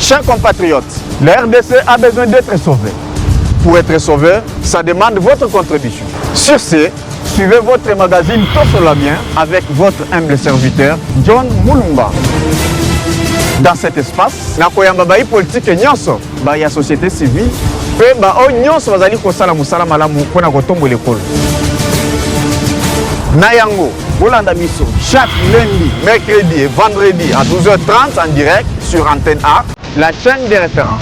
Chers compatriotes, la RDC a besoin d'être sauvée. Pour être sauvé, ça demande votre contribution. Sur ce, suivez votre magazine Tout sur la bien avec votre humble serviteur John Mulumba. Dans cet espace, nakoyamba bai politique nyonso, ba ya société civile, pe ba o nyonso bazali kosala musala malamu pona kotombo l'école. Nayango, Bolanda Biso, chaque lundi, mercredi et vendredi à 12h30 en direct sur Antenne A, la chaîne des références.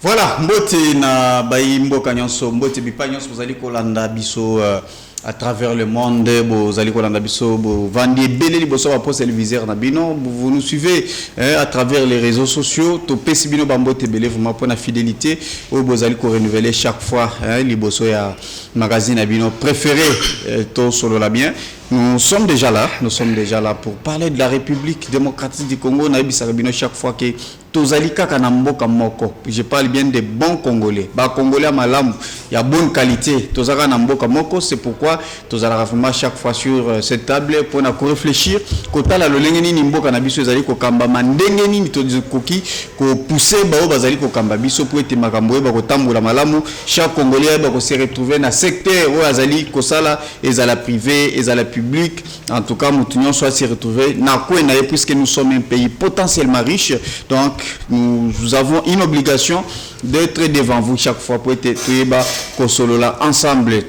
Voilà, mbote na bayi mboka nyonso, mbote bipa nyonso bozali kolanda biso à travers le monde, bozali kolanda biso bo vandi beleli boso ba poste téléviseur na bino, vous nous suivez à travers les réseaux sociaux, to pesi bino ba mbote belé vraiment pour la fidélité, ou bozali ko renouveler chaque fois li boso ya magazine na bino préféré to solo la bien. Nous sommes déjà là pour parler de la République démocratique du Congo. Chaque fois que tozali kaka na mboka moko, je parle bien des bons Congolais. Ba Congolais à malam, il y a bonne qualité. Tozaka na mboka moko, c'est pourquoi tozala vraiment chaque fois sur cette table pour na réfléchir. Kota la lolenge ni mboka na biso ezali ko kamba mandenge ni tozokoki ko pousser bao bazali ko kamba biso pour ete makambo ba ko tambola malamu. Chaque Congolais ba ko se retrouver na secteur où azali ko sala ezala privé, ezala public. En tout cas, nous soit s'y retrouver puisque nous sommes un pays potentiellement riche. Donc, nous avons une obligation d'être devant vous chaque fois pour être ensemble.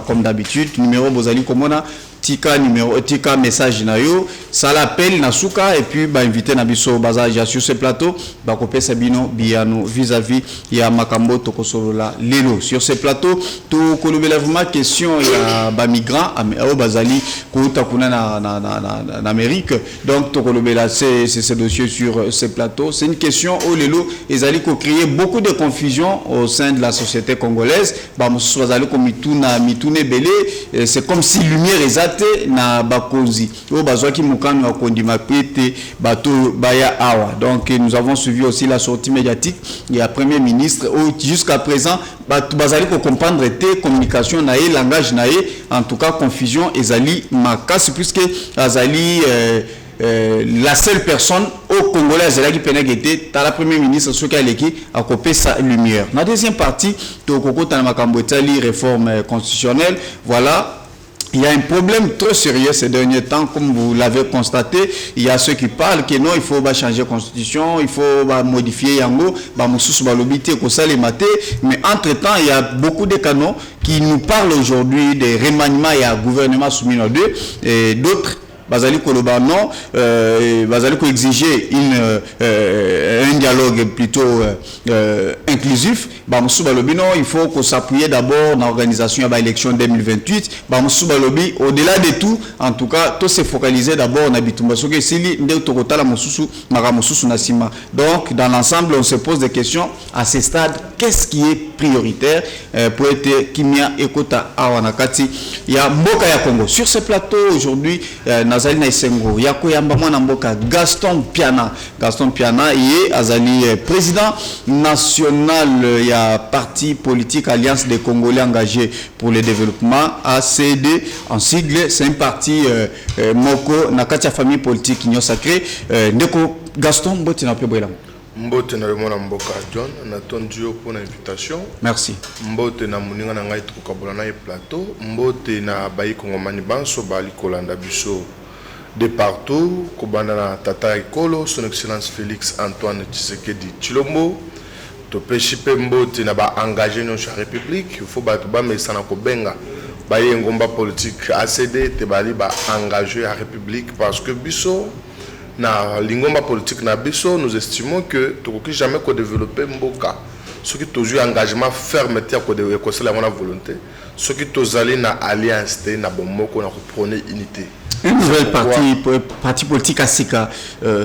Comme d'habitude, numéro Bozali Komona. Tika numéro tika message na yo ça l'appelle nasuka et puis ba invité na biso bazaja sur ce plateau ba kopé sabino biano vis-à-vis ya makambo tokosolola lelo sur ce plateau to kolobela vraiment question ya ba migrants au bazali kouta kuna na Amérique donc to kolobela c'est ce dossier sur ce plateau c'est une question au lelo ezali ko créer beaucoup de confusion au sein de la société congolaise ba musu bazali ko mitune belé c'est comme si lumière na bakonzi o bazwaki mukano wa kondima pete bato baya awa donc nous avons suivi aussi la sortie médiatique et la premier ministre jusqu'à présent bato bazali ko comprendre te communication na e langage na e en tout cas confusion ezali makasi puisque azali la seule personne au Congolais qui pénètre la première ministre ce qu'elle qui a coupé sa lumière. La deuxième partie to kokota na makambo etali réforme constitutionnelle voilà. Il y a un problème très sérieux ces derniers temps, comme vous l'avez constaté. Il y a ceux qui parlent que non, il faut changer la constitution, il faut modifier Yango, mais entre-temps, il y a beaucoup de canons qui nous parlent aujourd'hui des remaniements et à gouvernement soumis à deux, et d'autres. Bazali Koloba non, Bazali ko exiger un dialogue plutôt inclusif. Bamoussou Balobi non, il faut qu'on s'appuie d'abord dans l'organisation de l'élection 2028. Bamoussou Balobi, au-delà de tout, en tout cas, tout s'est focalisé d'abord dans Bitumba. Donc, dans l'ensemble, on se pose des questions à ce stade. Qu'est-ce qui est prioritaire pour être Kimia Ekota Awanakati? Il y a Mboka ya Congo. Sur ce plateau aujourd'hui, Nazali Naisengo, Yako Yambama Namboka, Gaston Piana, il est Azali président national, il y a parti politique Alliance des Congolais engagés pour le développement, ACD en sigle, c'est un parti Moko, Nakatia famille politique Union sacrée, Ndeko Gaston Botina Pebrelam. Mbote na remona mboka John natondu yo pour l'invitation. Merci. Mbote na muninga na ngai tukokabola na plateau. Mbote na bayi kongomani banso bali kolanda biso de partout kobanda na tata ekolo son excellence Félix Antoine Tshisekedi Tshilombo. To peshipe mbote na ba engagé no cha république, il faut ba mesa na kobenga bayi ngomba politique ACD te bali ba engagé à république parce que biso na lingomba politique na biso nous estimons que tokoki jamais ko développer mboka ce qui toujours engagement ferme tia ko de la volonté ce qui tozali na alliance te na bomoko na prôner unité. Une nouvelle parti politique à Sika,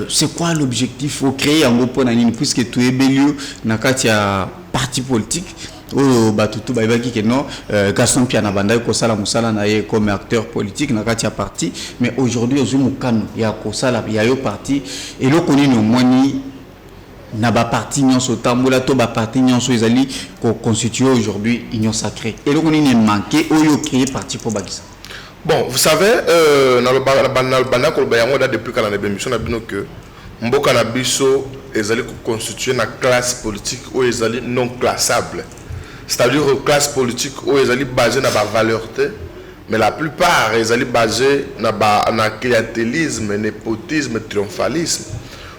c'est quoi l'objectif au créer en gros pour puisque tout est bellieux na katia parti politique oyo batutu bayebaki ke non Gaston Piana banda kosala musala na ye comme acteur politique na kati ya parti mais aujourd'hui ozu mukano ya kosala ya yo parti et lo konini omoni na ba parti nyonso tambola to ba parti nyonso ezali ko constituer aujourd'hui union sacrée et lo konini manqué oyo créer parti pour bakisa. Bon, vous savez, dans le banda kolbayango depuis quand on a émission na bino que mboka na biso ezali constituer une classe politique ou ezali non classable. C'est-à-dire une classe politique où ezali basée na ba valeur mais la plupart ezali basée na clientélisme, népotisme, triomphalisme.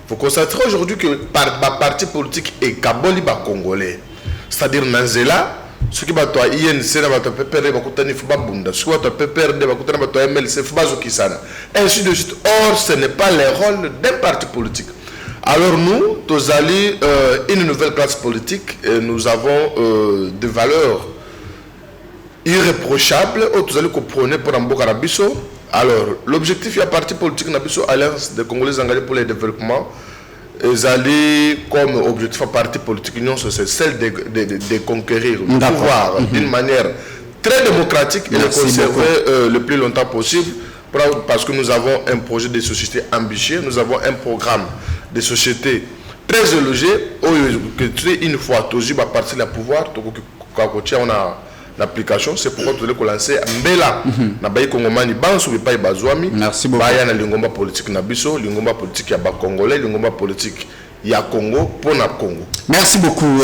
Faut constater aujourd'hui que par parti politique et kaboli ba congolais. C'est-à-dire nanzela ce qui va toi INC na bato PPR ba kutani fuba bunda ce qui va toi PPR ba kutani bato MLC fuba zokisana ainsi de suite. Or ce n'est pas le rôle d'un parti politique. Alors nous tozali une nouvelle classe politique et nous avons des valeurs irréprochables au tozali ko prôner pour mboka na biso. Alors l'objectif ya parti politique na biso Alliance des Congolais engagés pour le développement. Ezali comme objectif à parti politique union c'est celle de conquérir le pouvoir d'une manière très démocratique et de conserver le plus longtemps possible parce que nous avons un projet de société ambitieux, nous avons un programme de société très élogé que une fois toujours à partir du pouvoir on a l'application, c'est pourquoi tu l'as lancé Mbela na bayi kongomani banso be pai bazwami baya na lingomba politique na biso lingomba politique ya ba congolais lingomba politique ya Congo pour na Congo. Merci beaucoup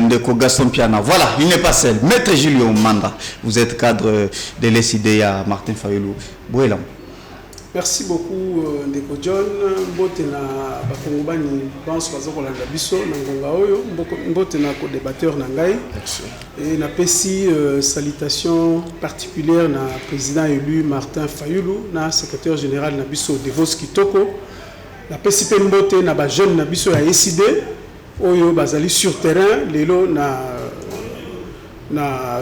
Ndeko Gaston Piana. Voilà, il n'est pas seul. Maître Julien Manda, vous êtes cadre de l'SID à Martin Fayulu. Bouelam. Merci beaucoup Ndeko John. Mbote na bakongomani banso bazokola na biso na ngonga oyo mbote na co-débatteur na ngai. Merci. Et na pesi salutation particulière na président élu Martin Fayulu na secrétaire général na biso Devos Kitoko. Na pesi pe mbote na ba jeune na biso ya SID oyo bazali sur terrain lelo na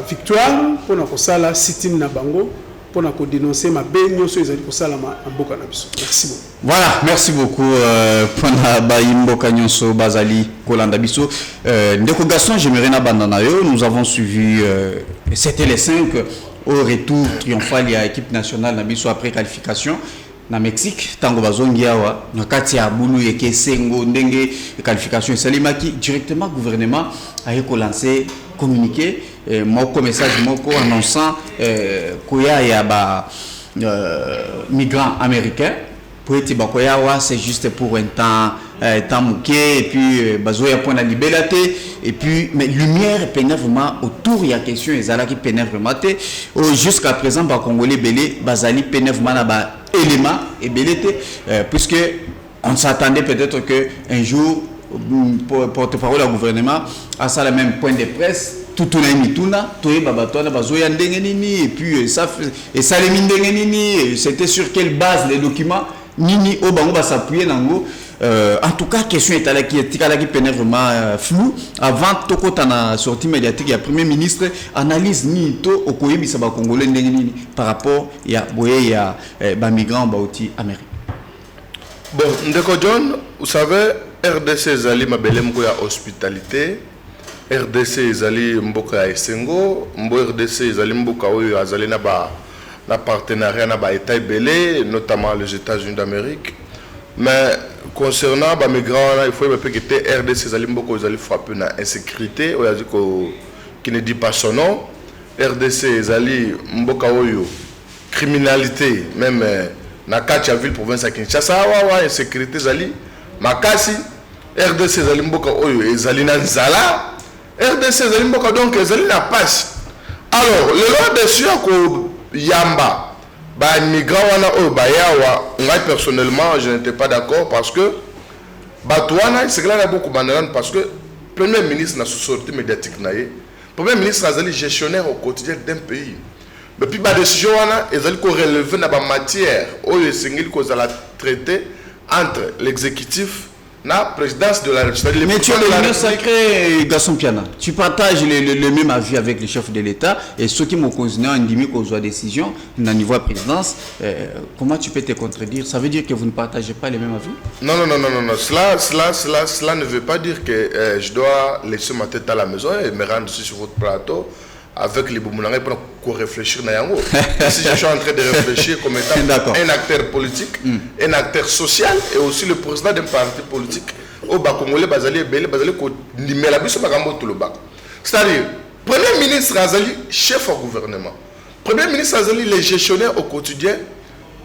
victoire pour na kosala sit-in na bango. Pour dénoncer ma bénioso ils allaient pour ça la mboka na biso. Merci beaucoup. Voilà, merci beaucoup pour na mboka nyonso bazali kolanda biso. Ndeko Gaston, j'aimerais na bandana yo, nous avons suivi c'était les 5 au retour triomphal ya équipe nationale na biso après qualification na Mexique tango bazongi awa na kati ya bulu yeke sengo ndenge qualification salimaki directement gouvernement a ko lancer communiqué moko message moko annonçant koya ya ba migrants américains pour être bakoya wa c'est juste pour un temps mouké et puis bazoya point la liberté et puis mais lumière peine vraiment autour il y a question ezala qui peine vraiment jusqu'à présent ba congolais belé bazali peine vraiment na ba élément et belé puisque on s'attendait peut-être que un jour porte-parole du gouvernement à ça le même point de presse tout na mituna toye babatona bazoya ndenge nini et puis ça et ça les ndenge nini c'était sur quelle base les documents nini au bango ba s'appuyer nango en tout cas question est là qui peine vraiment flou avant tokota na sortie médiatique ya premier ministre analyse ni to okoyebisa ba congolais ndenge nini par rapport ya boye ya ba migrants bauti Amérique. Bon, Ndeko John, vous savez, RDC ezali mabele mko ya hospitalité, RDC ezali mboka ya esengo, RDC ezali mboka oyo azali na partenariat na ba état belé, notamment les États-Unis d'Amérique. Mais concernant les migrants, il faut que RDC ezali mboka ezali frappé na insécurité, qui ne dit pas son nom. RDC ezali mboka oyo criminalité même na kati ya ville province ya Kinshasa wa insécurité zali makasi. RDC ezali mboka oyo ezali na nzala, RDC ezali mboka donc ezali na passe. Alors le loi de sûr ko yamba ba migrants wana oyo ba yawa ngai personnellement je n'étais pas d'accord parce que batouana c'est là beaucoup banane parce que premier ministre na sortie médiatique naé premier ministre azali gestionnaire au quotidien d'un pays. Mais puis la décision est relevée dans la matière où le single cause la traité entre l'exécutif la présidence de la République. Mais tu es l'union sacrée, Gaston Piana. Tu partages le même avis avec le chef de l'État et ceux qui m'ont consigné en demi qu'on soit décision au niveau de la présidence. Comment tu peux te contredire? Ça veut dire que vous ne partagez pas les mêmes avis? Non. Cela ne veut pas dire que je dois laisser ma tête à la maison et me rendre sur votre plateau avec les Boumoulangais pour réfléchir. Si je suis en train de réfléchir comme étant un acteur politique, un acteur social et aussi le président d'un parti politique, c'est-à-dire, Premier ministre Azali, chef au gouvernement. Premier ministre Azali, les gestionnaires au quotidien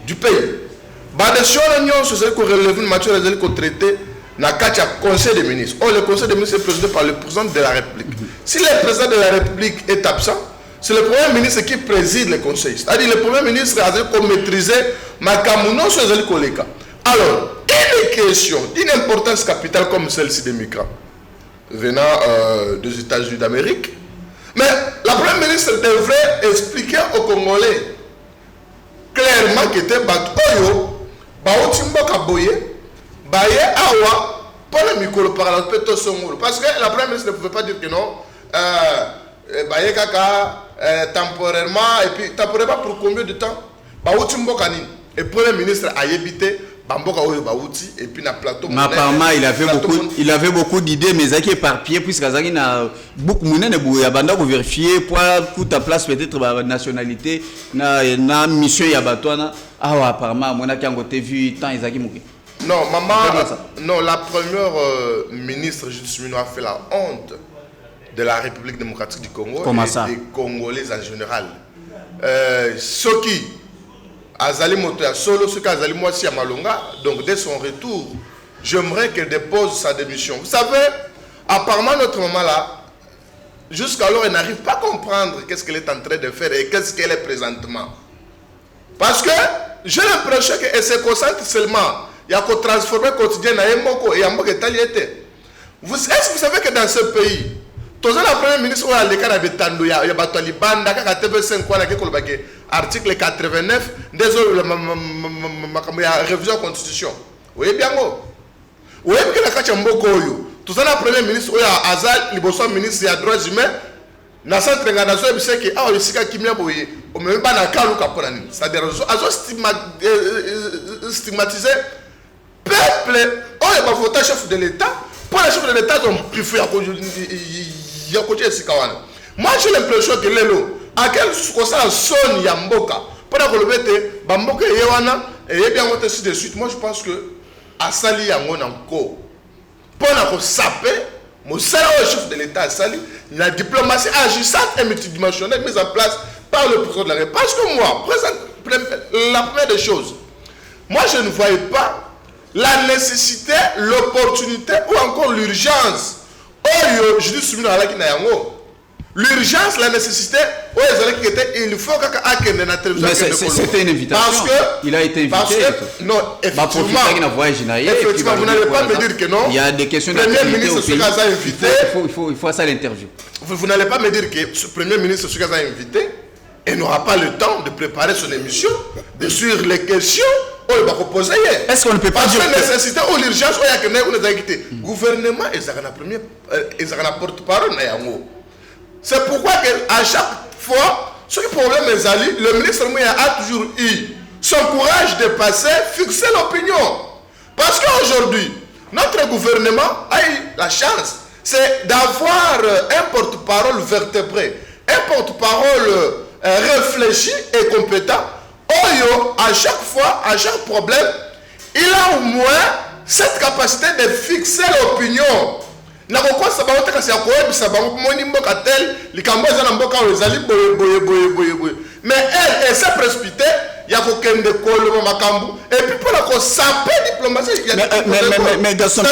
du pays. Si on relève une matière Azali qu'on traité dans le Conseil des ministres. Le Conseil des ministres est présidé par le président de la République. Si le président de la République est absent, c'est le Premier ministre qui préside le Conseil. C'est-à-dire le Premier ministre a maîtrisé Makamouno sur les collègues. Alors, une question d'une importance capitale comme celle-ci des migrants venant des États-Unis d'Amérique, mais la Première ministre devrait expliquer aux Congolais clairement que c'était Batoyo, Baotimbo Kaboye, Baye Awa, pour le micro par la parce que la Première ministre ne pouvait pas dire que non, Baye Kaka, temporairement, et puis temporairement pour combien de temps? Baotimbo Kanine. Et le Premier ministre a évité Bamboka Baouti et puis na plateau. Mais apparemment, il avait beaucoup d'idées, mais qui éparpillé, puisque Azaki n'a beaucoup de banda pour vérifier, pour ta place peut-être la nationalité, na mission Yabatouana. Ah, apparemment, mon a vu tant Izaki Mouké. Non, maman, non, la première ministre Judith Suminwa a fait la honte de la République démocratique du Congo. Comment et ça? des Congolais en général. Ceux qui Azali Motoya Solo, ce qu'Azali Moissi à Malonga, donc dès son retour, j'aimerais qu'elle dépose sa démission. Vous savez, apparemment notre maman là, jusqu'alors elle n'arrive pas à comprendre qu'est-ce qu'elle est en train de faire et qu'est-ce qu'elle est présentement. Parce que j'ai l'impression qu'elle se concentre seulement, il y a qu'au transformer quotidien à Mboko et à Mboko Est-ce que vous savez que dans ce pays, tous la première ministre a le cas de Tando, il y a Batali Banda, qui a TV5, article 89, désolé, la révision de la Constitution. Vous voyez bien, vous voyez que la Kachamboko, tous la première ministre, il y a Azal, le ministre des droits humains, dans le centre de l'organisation, il y a un ministre qui a même pas dans le cas c'est-à-dire, ils ont stigmatisé le peuple, il y a un vote chef de l'État, pour le chef de l'État, ils ont pu faire. Moi j'ai l'impression que Lelo, à quel soit son Yamboka, pour la colobete, Bamboka et Yawana, et bien ainsi de suite, moi je pense que Asali Yangon encore. Pour la saper, mon chef de l'État Asali, la diplomatie agissante et multidimensionnelle mise en place par le président de la République. Parce que moi, la première des choses, moi je ne voyais pas la nécessité, l'opportunité ou encore l'urgence. Je dis l'urgence, la nécessité, il faut que la télévision. C'était une invitation. Parce que, il a été invité. Parce que, non, effectivement, vous n'allez pas me dire que non. Il y a des questions Premier ministre Sukaza invité. Il faut ça l'interview. Vous n'allez pas me dire que ce Premier ministre Sukaza invité et n'aura pas le temps de préparer son émission, de suivre les questions. Est-ce qu'on ne peut pas dire que nécessité ou l'urgence le gouvernement et ça porte-parole. C'est pourquoi à chaque fois, ce problème est le ministre a toujours eu son courage de passer, fixer l'opinion. Parce qu'aujourd'hui, notre gouvernement a eu la chance, c'est d'avoir un porte-parole vertébré, un porte-parole réfléchi et compétent. À chaque fois, à chaque problème, il a au moins cette capacité de fixer l'opinion. Mais elle s'est précipitée. Il y a aucun de et puis pour la saper diplomatie, mais Gaston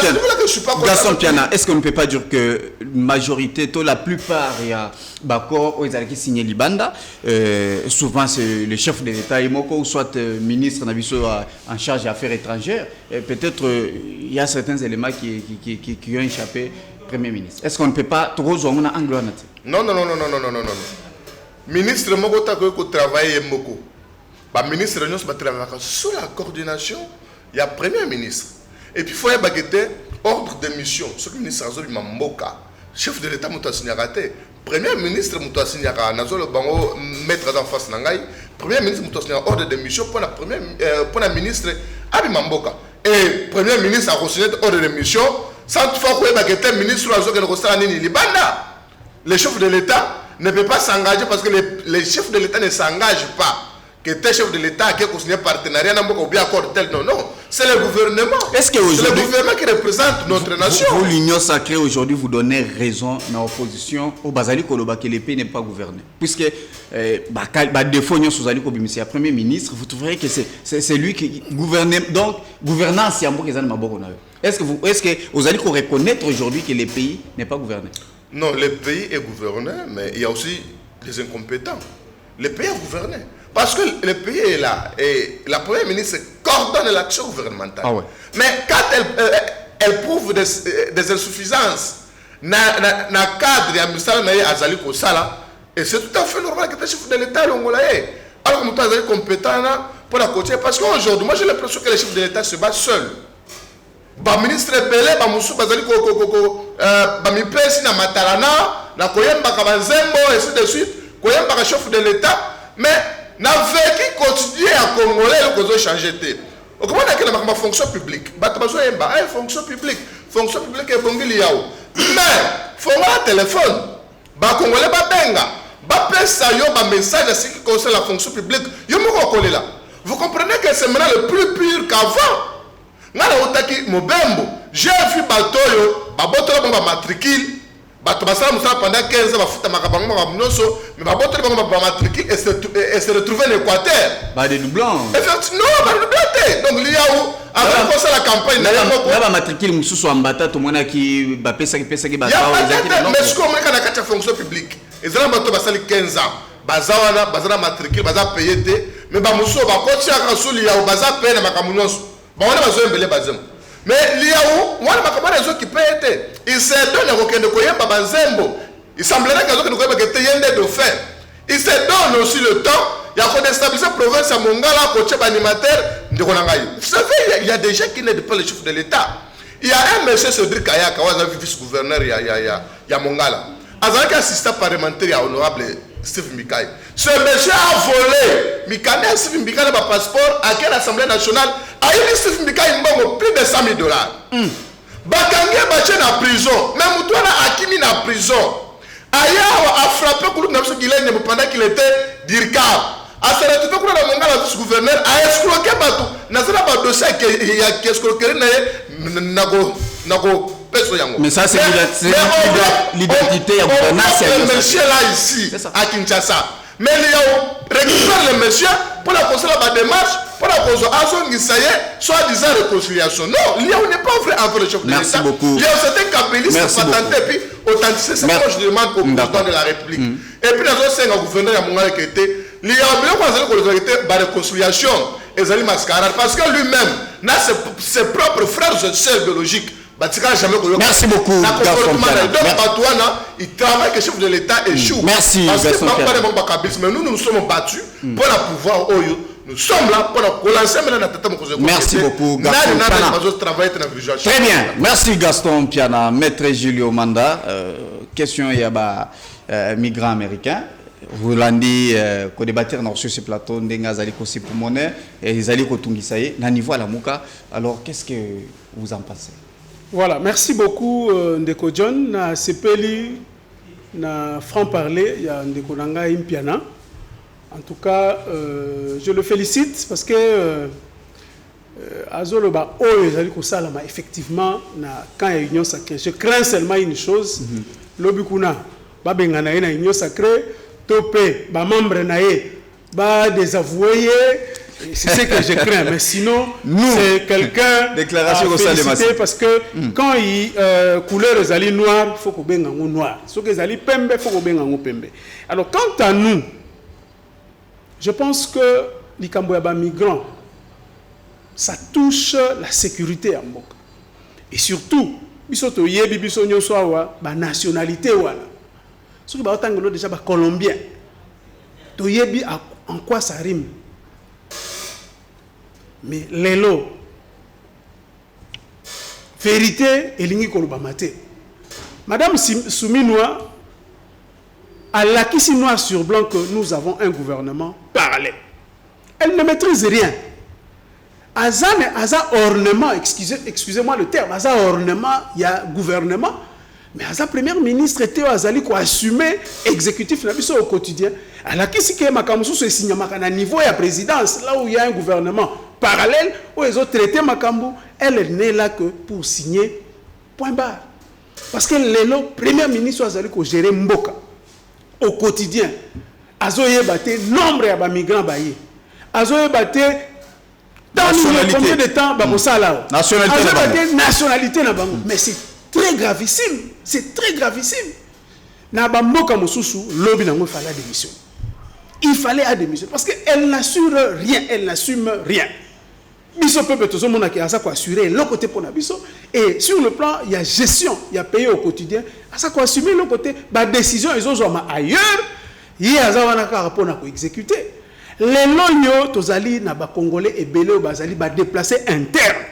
Piana, est-ce qu'on ne peut pas dire que majorité, la plupart, il y a Bako, ils ont signé Libanda, souvent c'est le chef de l'État, ou soit ministre en charge des affaires étrangères, peut-être il y a certains éléments qui ont échappé Premier ministre. Est-ce qu'on ne peut pas trop jouer en anglais? Non. Ministre Mogota qui travaille beaucoup. Le ministre de sous la coordination, il y a Premier ministre. Et puis il faut y baguetter ordre de mission ce que ministre Azoli Mamboka chef de l'état muto signaka te premier ministre muto signaka nazolo bango mettre en face nangai premier ministre muto signaka ordre de mission pour la ministre Abi Mamboka et premier ministre a reçu ordre de mission sans toutefois que tel ministre Azoli ne reçoit ni libanda le chef de l'état ne peut pas s'engager parce que les chefs de l'état ne s'engagent pas que tel chef de l'État qui a consigné partenariat ou bien accord tel. Non, c'est le gouvernement. Est-ce que c'est le gouvernement qui représente notre nation. Vous, l'Union sacrée, aujourd'hui, vous donnez raison dans l'opposition au Bazali Koloba que le pays n'est pas gouverné. Puisque, défaut, le Premier ministre, vous trouverez que c'est lui qui gouverne. Donc, gouvernance, c'est un peu Est-ce que vous allez reconnaître aujourd'hui que le pays n'est pas gouverné? Non, le pays est gouverné, mais il y a aussi des incompétents. Le pays est gouverné. Parce que le pays est là et la première ministre coordonne l'action gouvernementale. Ah ouais. Mais quand elle prouve des insuffisances dans le cadre de l'administration Azali Kosala, et c'est tout à fait normal que le chef de l'État l'Ongolaye. Alors que nous sommes compétents pour la côté. Parce qu'aujourd'hui, moi j'ai l'impression que le chef de l'État se bat seul. Le ministre Belé, Moussou Bazali Koko, Bamipesi na Matalana, na Koyemba Kabanzembo, et ainsi de suite, Koyemba chef de l'État, mais n'a vécu quotidien à Congolais que vous changé. Comment on a ma fonction publique? Fonction publique. Fonction publique est bon liao. Mais faut un téléphone. Ba Congolais ba benga. Ba pesa yo ba message à ce qui concerne la fonction publique. Yo mo ko là. Vous comprenez que c'est maintenant le plus pur qu'avant. Ngala otaki mobembo. J'ai vu batoyo ba botola ba matricule. Bato basala musala pendant 15 ans bafuta makabango makamunoso mais baboto bango ba matricule et se retrouver en Équateur ba des doublons effectivement non ba doublons donc il y a où avec ça la campagne là ba matricule mususu ambata to mona ki ba pesa ki bato mais ce qu'on met quand la fonction publique ezala bato basali 15 ans bazawana bazana matricule baza payé mais ba muso ba kotia kasuli ya baza payé na makamunoso ba wana bazo embele bazem. Mais l'IAO, moi, je ne sais pas qui il se donne à aucun de Koyemba Banzembo. Il semblerait que nous avons été de fait. Il se donne aussi le temps. Il y a déstabilisé la province à Mongala, côté animateur de Ronangaï. Vous savez, il y a des gens qui n'aident pas les chefs de l'État. Il y a un monsieur Cédric Kaya, qui est vice-gouverneur, il y a Mongala. Avec assistant parlementaire honorable Steve Mikaï. Ce monsieur a volé. Mikaï, Steve Mikaï a un passeport à quelle Assemblée nationale? A eu Steve Mikaï plus de $100 000. Bakange Baché en prison. Même Moutouana Akimi en prison. Aya a frappé Koulouk Guilène pendant qu'il était d'IRCAB. A se retrouvé pour le Mongala vice-gouverneur a escroqué Batou. N'a pas dossier qui a escroqué Nago. Mais ça, c'est l'identité à gouvernance. Le monsieur là ici, à Kinshasa. Mais il y a récupéré le monsieur pour la construire la démarche, pour la construire soit-disant réconciliation. Non, il y a n'est pas vrai entre le chef de l'État. Merci beaucoup. Il y a certains capellistes patentés et puis authenticité. C'est ce que je demande au président de la République. Et puis, dans un gouverneur à Mongala qui était, il y a bien la réconciliation et Zali Mascarade parce que lui-même n'a ses propres frères et sœurs biologiques. Merci beaucoup, Gaston Piana. Il travaille que le chef de l'État échoue. Merci, Gaston Piana. Mais nous sommes battus pour le pouvoir. Nous sommes là pour relancer maintenant. Merci beaucoup, Gaston Piana. Très bien. Merci, Gaston Piana. Maître Julio Manda. Question, il y a migrants américains. Vous l'avez dit, qu'on débattait sur ce plateau, Ndengazali Kosi pour monnaie et Zali Kotungisaye, na niveau à la Mouka. Alors, qu'est-ce que vous en pensez? Voilà, merci beaucoup Ndeko John. Na Sepeli, na franc-parler, il y a Ndeko Nanga Impiana. En tout cas, je le félicite parce que Azoloba Oyo Salama, effectivement, quand il y a union sacrée, je crains seulement une chose. Lobikuna, Babengana na union sacrée, Topé, ba membre naé, ba désavoué. C'est ce que je crains, mais sinon, c'est quelqu'un déclaration félicité parce que quand il couleur les alliés noirs, il faut qu'on baigne en noir. Ce que les alliés pembe, il faut qu'on baigne en pembe. Alors, quant à nous, je pense que les Cambodgiens migrants, ça touche la sécurité à Mboka. Et surtout, bisoto yebi bisonyo soawa ba nationalité wala. Ce que ba otangolo déjà ba colombien. To yebi en quoi ça rime? Mais l'élo, vérité elingi koloba mate. Madame Souminwa a l'acquis noir sur blanc que nous avons un gouvernement parallèle. Elle ne maîtrise rien. Aza ornement, excusez-moi le terme, Aza ornement, il y a gouvernement, mais Aza premier ministre Théo Azali qui a assumé exécutif au quotidien. Alors qui que Makamoussou se signe à niveau de la présidence, là où il y a un gouvernement parallèle, où ils ont traité Makambu, elle n'est là que pour signer point barre. Parce que le premier ministre Azali qui gère Mboka au quotidien, Azoye batté nombre de migrants baillés. Azoye batté combien de temps nationalité mais c'est très gravissime, c'est très gravissime. Na bamboka mosusu lobi nango fallait démissionner. Il fallait démissionner parce qu'elle n'assure rien, elle n'assume rien. Biso peuple tout le monde qui a ça quoi assurer l'autre côté pour na biso et sur le plan il y a gestion, il y a payé au quotidien, à ça quoi assumer l'autre côté ba décision ils ont joué ailleurs, il y a ça wana ka rapport na ko exécuter. Les loyaux tozali na ba congolais et belé bazali ba déplacer interne.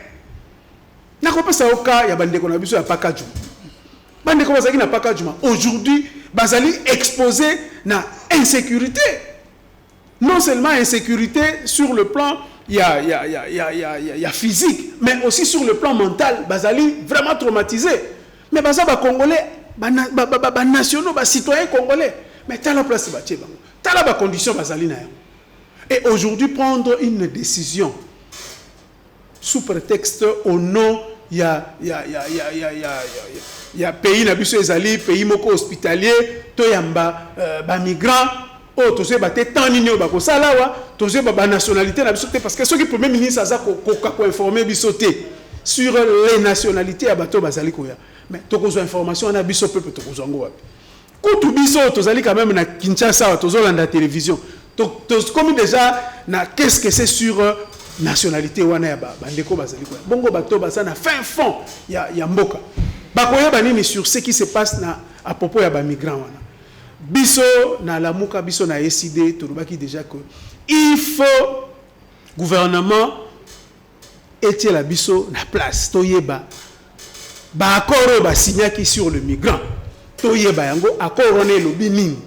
Na ko pesa oka ya bande ko na biso ya pakajuma. Bande ko bazali na pakajuma. Aujourd'hui bazali exposé na insécurité. Non seulement insécurité sur le plan il y a physique, mais aussi sur le plan mental, bazali vraiment traumatisé. Mais baza ba congolais, ba nationaux, ba citoyens congolais. Mais t'as la place ba tcheba. T'as la ba condition bazali na. Et aujourd'hui, prendre une décision sous prétexte au nom, il y a pays nabiso ezali, pays moko hospitalier, to yamba ba migrants, oh to se baté tant nino ba ko salawa, to se ba nationalité nabiso parce que ceux qui premier ministre aza ko informer bisoté sur les nationalités à bateau bazali koya. Mais to ko zo information na biso peuple to ko zo ngo wapi. Kutu biso to zali quand même na Kinshasa to zo landa télévision. Comme déjà, qu'est-ce que c'est sur nationalité wana ya bandeko bazali quoi. Bongo bato basa na fin fond ya mboka. Bakoya banini sur ce qui se passe à propos ya ba migrants wana. Biso na lamuka biso na SID tolobaki déjà que il faut gouvernement etie la biso na place toyeba ba accord ba signaki sur le migrant. Toyeba yango accord on est lobi nini.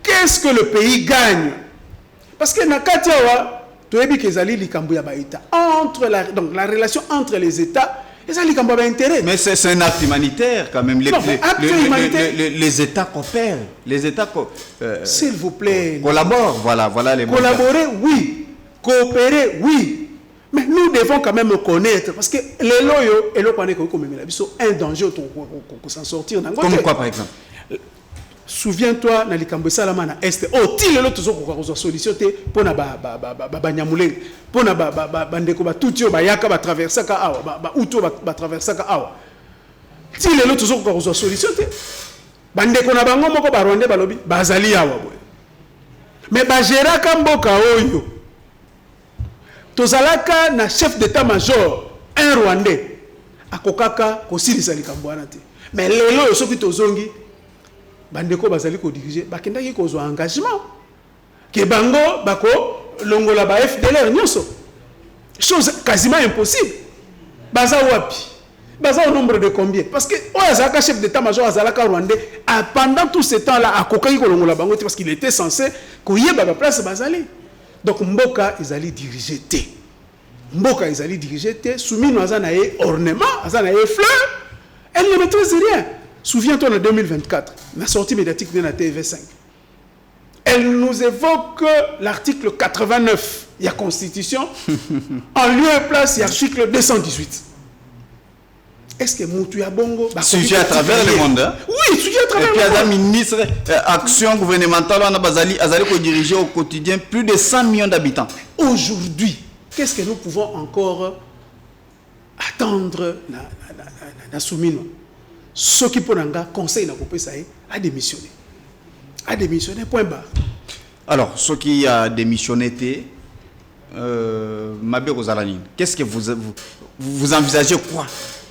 Qu'est-ce que le pays gagne? Parce que nakati awa toyebi ke ezali likambo ya ba état entre la relation entre les états ezali likambo ba intérêt. Mais c'est un acte humanitaire quand même. Les états coopèrent, les états s'il vous plaît collaborent, voilà les mots. Collaborer oui, coopérer oui. Mais nous devons quand même connaître parce que les loyo et le connaît comme un danger pour s'en sortir. Comme quoi par exemple? Souviens-toi na likambo salama na est ti lelo tozo ko solution te pona ba nyamuleng pona ba ndeko ba tutio ba yaka ba traverser ka awa ba uto ba traverser ka awa ti lelo tozo ko solution te ba ndeko na bango moko ba rwande balobi bazali awa boy mais ba gera ka mboka oyo tozalaka na chef d'état-major un rwandais akokaka ko silisa likambo wana te mais lelo soki tozongi bandeko bazali ko diriger bakendaki ko zo engagement ke bango bako longola ba FDLR nyonso chose quasiment impossible baza wapi baza au nombre de combien parce que oazaka chef d'état-major azalaka rwandais pendant tout ce temps là akokaki ko longola bango parce qu'il était censé ko yeba ba place bazali donc mboka ezali diriger te mboka ezali diriger te Soumino azana e ornement azana e fleur elle ne maîtrise rien. Souviens-toi en 2024, la sortie médiatique de la TV5. Elle nous évoque l'article 89 de la Constitution. En lieu et place, il y a l'article 218. Est-ce que Moutouya Bongo... Sujet à travers le monde. Hein? Oui, sujet à travers le monde. Et puis, il y a ministre action gouvernementale, on a Bazali diriger au quotidien plus de 100 millions d'habitants. Aujourd'hui, qu'est-ce que nous pouvons encore attendre na Soumino? Ce qui pour un conseil n'a pas ça a démissionné. A démissionné, point barre. Alors, ce qui a démissionné, Mabé Rosalanine, qu'est-ce que vous envisagez quoi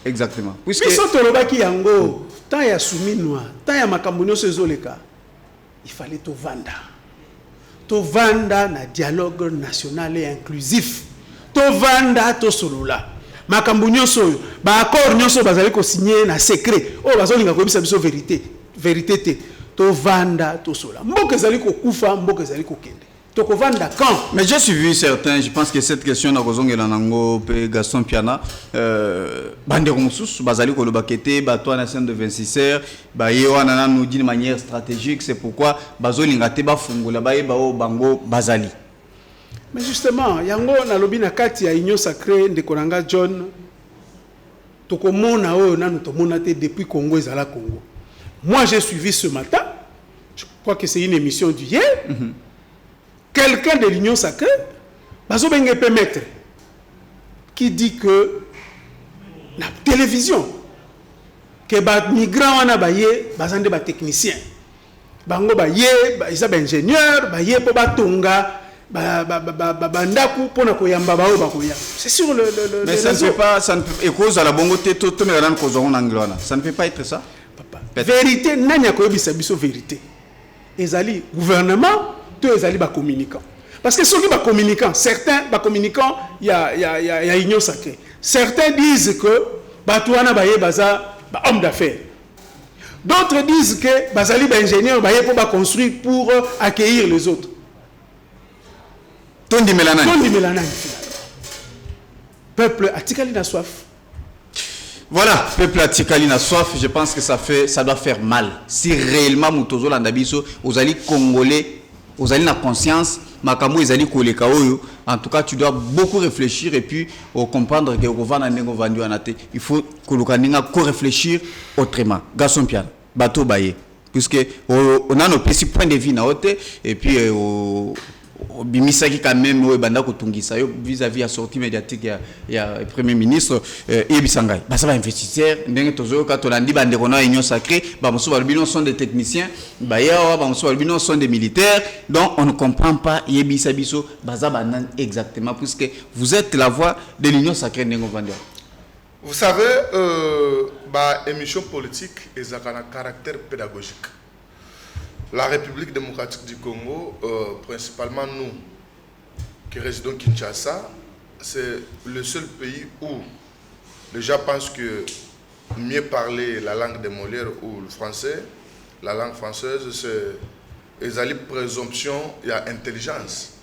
exactement? Puisque il fallait to vanda na dialogue national et inclusif. To vanda to solula. makambo nyonso ba accord nyonso bazali ko signer na secret o bazolinga ko bisa biso vérité te to vanda to sola mboka ezali ko kufa mboka ezali ko kende to ko vanda quand. Mais j'ai suivi certains, je pense que cette question na kozongela nango pe Gaston Piana bandeko mususu bazali ko lobakete bato na scène de 26h ba yewana na nous d'une manière stratégique, c'est pourquoi bazolinga te bafungula ba yeba o bango bazali. Mais justement, yango na lobi na kati ya union sacrée ndeko nanga John tokomona oyo nanu tomona te depuis Congo ezala Congo. Moi j'ai suivi ce matin, je crois que c'est une émission d'hier. Quelqu'un de l'union sacrée, bazo benge maître qui dit que la télévision que ba migrants wana ba ye bazande ba technicien. Bango ba ye ba isa ba ingénieur, ba ye po ba tonga bandaku pona koyamba ba o ba koya. C'est sur le mais ça ne peut pas, ça ne peut et cause à la bongoté to me ran ko zongo angloana. Ça ne peut pas être ça. Papa. Vérité nanya ko yebisa biso vérité. Ezali gouvernement to ezali ba communicant. Parce que ceux qui ba communicant, certains ba communicant il y a union sacrée. Certains disent que batouana ba ye baza ba homme d'affaires. D'autres disent que bazali ba ingénieur ba ye pour ba construire pour accueillir les autres. Tondi Melanani. Peuple atikali na soif. Voilà, peuple atikali na soif, je pense que ça doit faire mal. Si réellement Mutozo Landabiso, aux alliés congolais, aux alliés na conscience, makambo ezali koleka oyo, en tout cas tu dois beaucoup réfléchir et puis comprendre que ovana nengo vandu anate, il faut koluka ninga ko réfléchir autrement. Gaston Piana, bateau baye, puisque on a nos petits points de vue na haute et puis bimisaki quand même banda kotungisa yo vis-à-vis à sortie médiatique ya premier ministre Ebisangai basa ba investisseur ndenge tozo ka tolandi bande kona union sacrée ba mosu balbino sont des techniciens ba ya ba mosu balbino sont des militaires, donc on ne comprend pas yebisa biso basa banan exactement puisque vous êtes la voix de l'union sacrée ndenge vandia. Vous savez ba émission politique est un caractère pédagogique. La République démocratique du Congo, principalement nous qui résidons Kinshasa, c'est le seul pays où les gens pensent que mieux parler la langue de Molière ou le français, la langue française, c'est une présomption, il y a intelligence.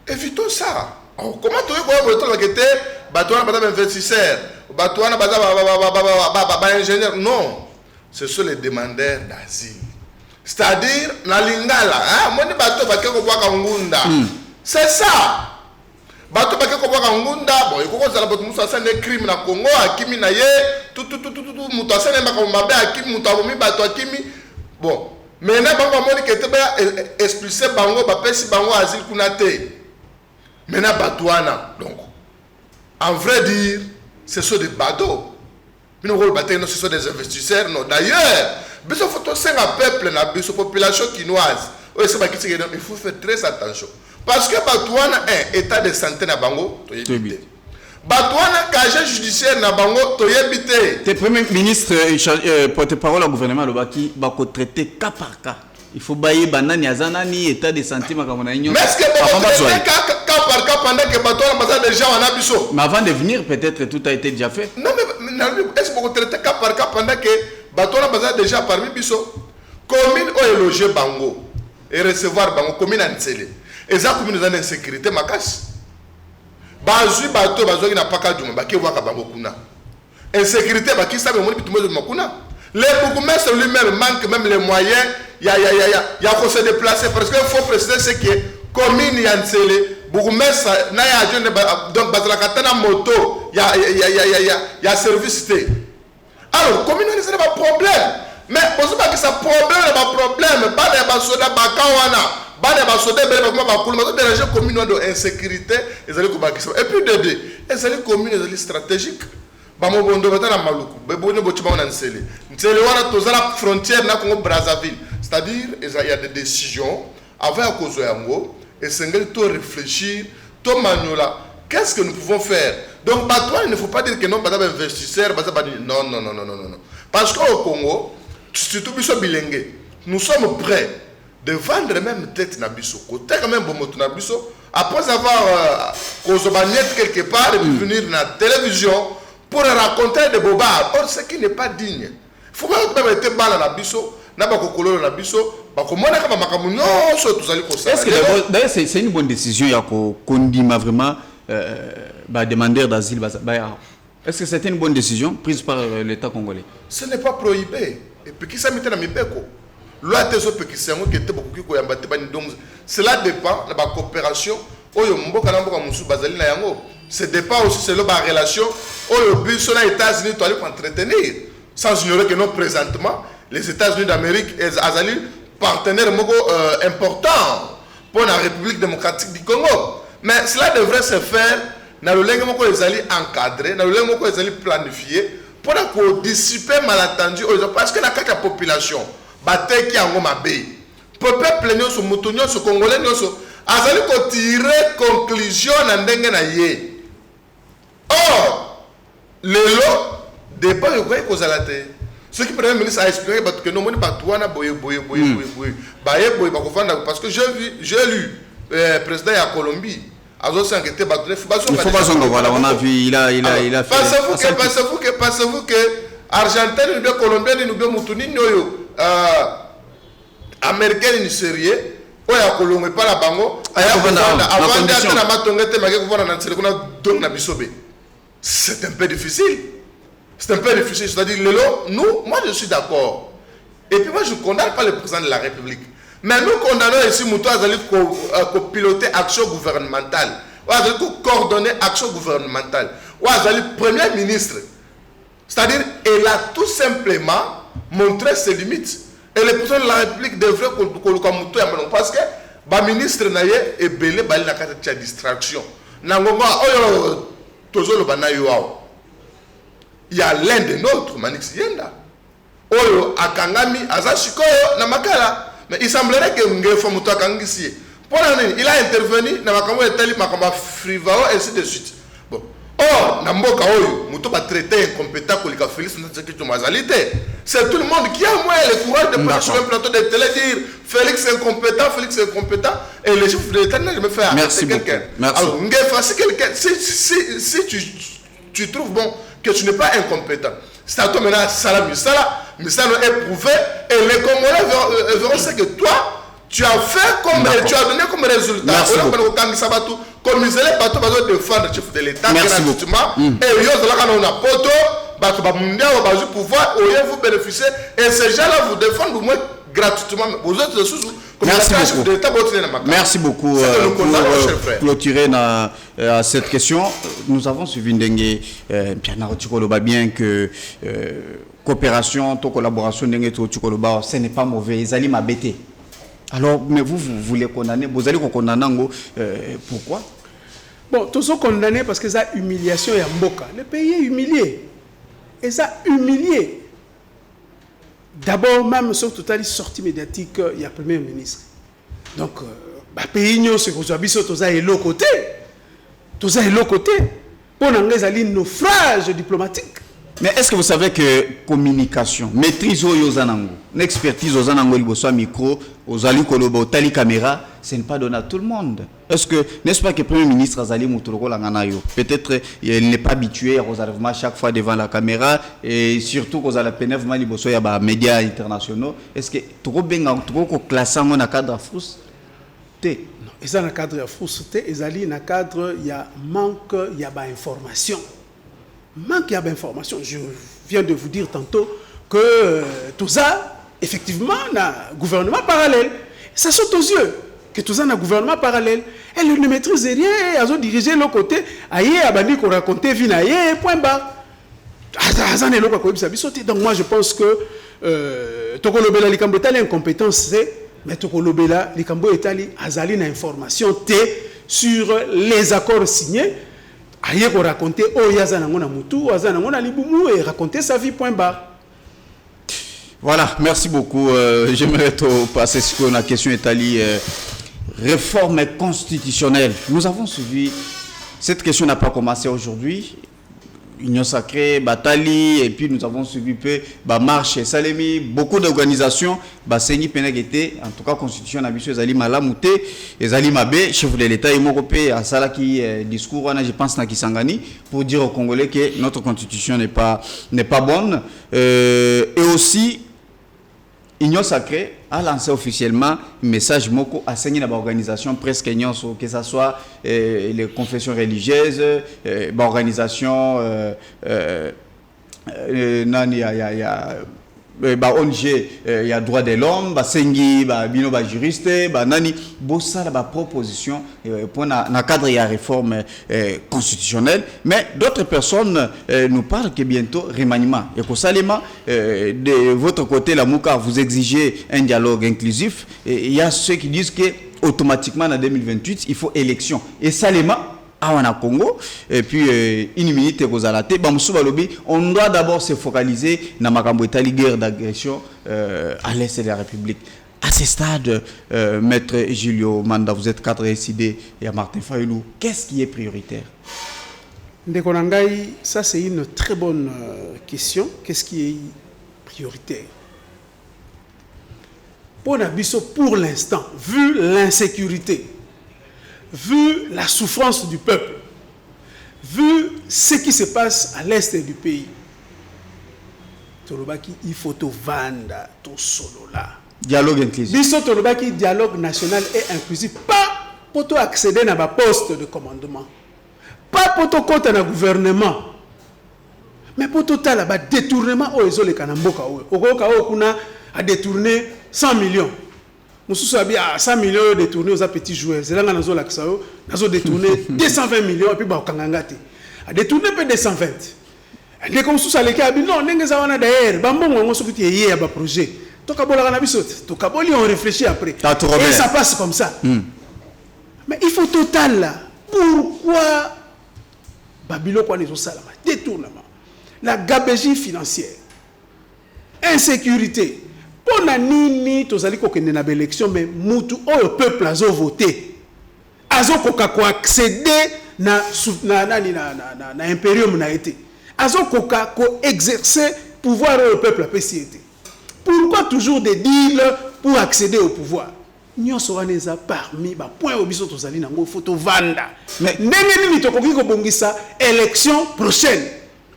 Évitons ça. Alors, comment tu veux investisseur, ingénieur? Non, ce sont les demandeurs d'asile. C'est-à-dire, na lingala, moi ni bateau ba keko bwaka ngunda. C'est ça. Bateau ba keko bwaka ngunda, bon, il faut que ça bateau musa sane crime na Congo, akimi na ye, tout muta sane ba ko mabe akimi muta bomi bateau akimi. Bon, maintenant bango moni kete ba expulser bango ba pesi bango asile kuna te. Maintenant batouana. Donc en vrai dire, ce sont des bateaux. Mais nous bateaux, ce sont des investisseurs, non. D'ailleurs, il faut que un peuple, la population quinoise, il faut faire très attention. Parce que Batouana a un état de santé na bango, Batouana casier judiciaire na bango, to yebite. Le premier ministre porte-parole au gouvernement Lobaki va traiter cas par cas. Il faut bailler banani azanani état de santé makamona union. Mais est-ce que cas par cas pendant que Batouana basa déjà en abisso? Mais avant de venir, peut-être tout a été déjà fait. Non mais est-ce que vous traitez cas par cas pendant que Batouana basa déjà parmi biso? Commune ou loger bango et recevoir bango commune en Ntsele. Et ça commune dans insécurité makasi. Bazui bateau bazoi na paka djuma baki waka bango kuna. Insécurité baki sabe moni bitumwe de makuna. Le bourgmestre lui-même manque même les moyens. Il y a qu'on se déplacer parce qu'il faut préciser ce qui est commune Yansele, bourgmestre na ya donc bazala katana moto, il y a service té. Alors commune c'est pas problème. Mais pour pas que ça problème, pas de basoda bakawana, pas de basoda bele bakuma bakulu, mais déranger commune de insécurité, et allez ko bakisa. Et puis de deux, et allez commune les stratégique. Bamo bondo batana maluku, bebono bochima na Nsele. Nsele wana tozala frontière na Congo Brazzaville. C'est-à-dire il y a des décisions avant cause yango et c'est tout réfléchir, tout manuela. Qu'est-ce que nous pouvons faire? Donc batoi, il ne faut pas dire que non pas investisseurs, non. Parce qu'au Congo, surtout biso bilingue, nous sommes prêts de vendre même tête na biso. Côté quand même bomoto na biso, après avoir Kozobaniette quelque part, et puis venir dans la télévision pour raconter des bobards. Or, ce qui n'est pas digne. Il faut que même être bas dans la biso, n'a pas kokolo dans la biso, bah comment on a comme makamunyo, sur tout ça, est-ce que d'ailleurs c'est une bonne décision, Yako, qu'on dit vraiment demandeur d'asile, est-ce que c'était une bonne décision prise par l'État congolais? Ce n'est pas prohibé. Et puis qui s'est mis dans mes pécos? Cela dépend de la coopération. Ça dépend aussi de la relation au but sur les États-Unis pour entretenir. Sans ignorer que non, présentement, les États-Unis d'Amérique sont un partenaire important pour la République démocratique du Congo. Mais cela devrait se faire dans le langue que les alliés encadrés, dans le langue que les alliés planifiés, pour dissiper malentendu. Parce que la population, bataille qui a un mabé, peuple sur moutonio, sur congolais, azali ko tirer conclusion na ndenge na ye. Or, lelo débat yokoye kozala te. Ce qui premier ministre a expliqué que non moni batouana boye baye boye bakofanda parce que j'ai lu président ya Colombie azo s'inquiéter batouné il faut pas zongo voilà on a vu il a fait pensez-vous que Argentine ou bien Colombienne ou bien Mutuni noyo américaine ni sérieux oya kolongwe pas la bango aya kovanda avant d'être na matongete mage kovanda na tsele kuna donc na bisobe. C'est un peu difficile. C'est-à-dire, moi je suis d'accord. Et puis moi je ne condamne pas le président de la République. Mais nous condamnons ici Moutou Azali pour piloter action gouvernementale. Ou Azali pour coordonner action gouvernementale. Ou Azali premier ministre. C'est-à-dire, il a tout simplement montré ses limites. Et le président de la République devrait coloquer Moutou Yamalong. Parce que le ministre Naye est belé bali na kata de distraction. Nangonga, oyo, tozo le banayo wao. Il y a l'un de nôtres, Manix Yenda. Oyo, Akangami, Azashikoyo, Namakala. Mais il semblerait que Ngefo Moutou Akangisi. Pour l'année, il a intervenu, Namakamo et Tali Makama Frivao, et ainsi de suite. Bon. Or, Namboka Oyo, Moutou va traiter incompétent Kolika Félix, c'est tout le monde qui a moins le courage de prendre sur un plateau de télé dire Félix est incompétent, et les chefs de l'État ne me faire arrêter quelqu'un. Alors, Ngefa, si quelqu'un, si tu trouves bon que tu n'es pas incompétent, c'est à toi maintenant, Salam Misala est prouvé, et les Congolais verront ce que toi, tu as fait comme tu as donné comme résultat. Comme ils allaient pas défendre le chef de l'État gratuitement, et ils ont un poto, ils pouvoir, vous bénéficier, et ces gens-là vous défendent au moins gratuitement. Vous autres ressources, merci beaucoup pour clôturer cette question. Nous avons suivi Ndengue Pierre Tikoloba bien que coopération, collaboration Ndengue Tikoloba, ce n'est pas mauvais. Ils allaient m'abêter. Alors, mais vous voulez condamner, vous allez condamner pourquoi? Bon, tous sont condamnés parce que ça humiliation et Mboka. Le pays est humilié. Et ça humilié. D'abord, même sur toute la sortie médiatique, il y a le Premier ministre. Donc, le pays, c'est que vous avez tous l'autre côté. Tous l'autre côté. Pour nous, il y a un naufrage diplomatique. Mais est-ce que vous savez que communication, maîtrise aux anango, l'expertise aux anango, les micro, aux ali kolobo, tali caméra, ce n'est pas donné à tout le monde. Est-ce que, n'est-ce pas que le Premier ministre Azali Moutouroko Langanayo, peut-être il n'est pas habitué aux enlèvements chaque fois devant la caméra et surtout aux enlèvements liboso ya ba médias internationaux. Est-ce que trop bien trop classé dans un cadre frust? Non, et ça dans cadre frust, et Azali dans cadre il y a manque, il y a pas information. Manque il y a d'informations. Je viens de vous dire tantôt que tout ça, effectivement, a un gouvernement parallèle. Ça saute aux yeux que tout ça a un gouvernement parallèle. Elle ne maîtrise rien. Elles ont dirigé l'autre côté. Aïe, abandi qu'on racontait, vina, aïe, point barre. Donc moi, je pense que Tokolobela Likambo Etali incompétence, c'est, mais Tokolobela Likambo Etali Azali na information T sur les accords signés. Aïe qu'on racontait oh yazana ngona mutu yazana ngona libumu et raconter sa vie point barre. Voilà, merci beaucoup. J'aimerais passer sur la question Italie réforme constitutionnelle. Nous avons suivi cette question n'a pas commencé aujourd'hui. Union Sacrée, Batali, et puis nous avons suivi peu Marche et Salemi, beaucoup d'organisations, Sengi Penagete, en tout cas constitution d'habitude, Zali Malamouté, et Zali Mabé, chef de l'État, et Mokopé, à Salaki, discours, je pense, na Kisangani, pour dire aux Congolais que notre constitution n'est pas bonne. Et aussi, Union Sacrée a lancé officiellement un message moko à saigner l'organisation presque que ce soit les confessions religieuses, l'organisation ONG, il y a droit de l'homme, sengi, bino juriste, nani, bossa la proposition pour na cadre de la réforme constitutionnelle, mais d'autres personnes nous parlent que bientôt remaniement. Et pour ça, de votre côté, la Mouka, vous exigez un dialogue inclusif. Et il y a ceux qui disent que automatiquement en 2028, il faut élection. Et ça, à Congo, et puis une minute on doit d'abord se focaliser dans la guerre d'agression à l'est de la République. À ce stade, Maître Julio Manda, vous êtes cadre SID et à Martin Fayoulou, qu'est-ce qui est prioritaire? Ndekonangai, ça c'est une très bonne question. Qu'est-ce qui est prioritaire? Pour l'instant, vu l'insécurité, vu la souffrance du peuple, vu ce qui se passe à l'est du pays, il faut tout vendre, tout solo là. Dialogue inclusif. Dialogue national et inclusif. Pas pour tout accéder à ma poste de commandement. Pas pour tout compte dans le gouvernement. Mais pour tout là, détournement aux les Kanamboka. Au a détourné 100 millions. Nous sommes à 100 millions détournés aux petits joueurs. C'est là que nous avons détourné 220 millions et puis nous avons détourné 220. Et comme nous avons dit, non, nous avons d'ailleurs, un projet. On réfléchit après. Et ça passe comme ça. Mais il faut total là. Pourquoi Babylone détournement, la gabegie financière, insécurité. Pour nini tozali kokende na élection mais mutu o peuple azo voter azo koka ko accéder na impérium na été azo koka ko exercer pouvoir au peuple a péciété. Pourquoi toujours des deals pour accéder au pouvoir? Nyonso waneza parmi ba point obiso tozali nango photo vanda mais ndenge nini tokoki ko bongisa élection prochaine.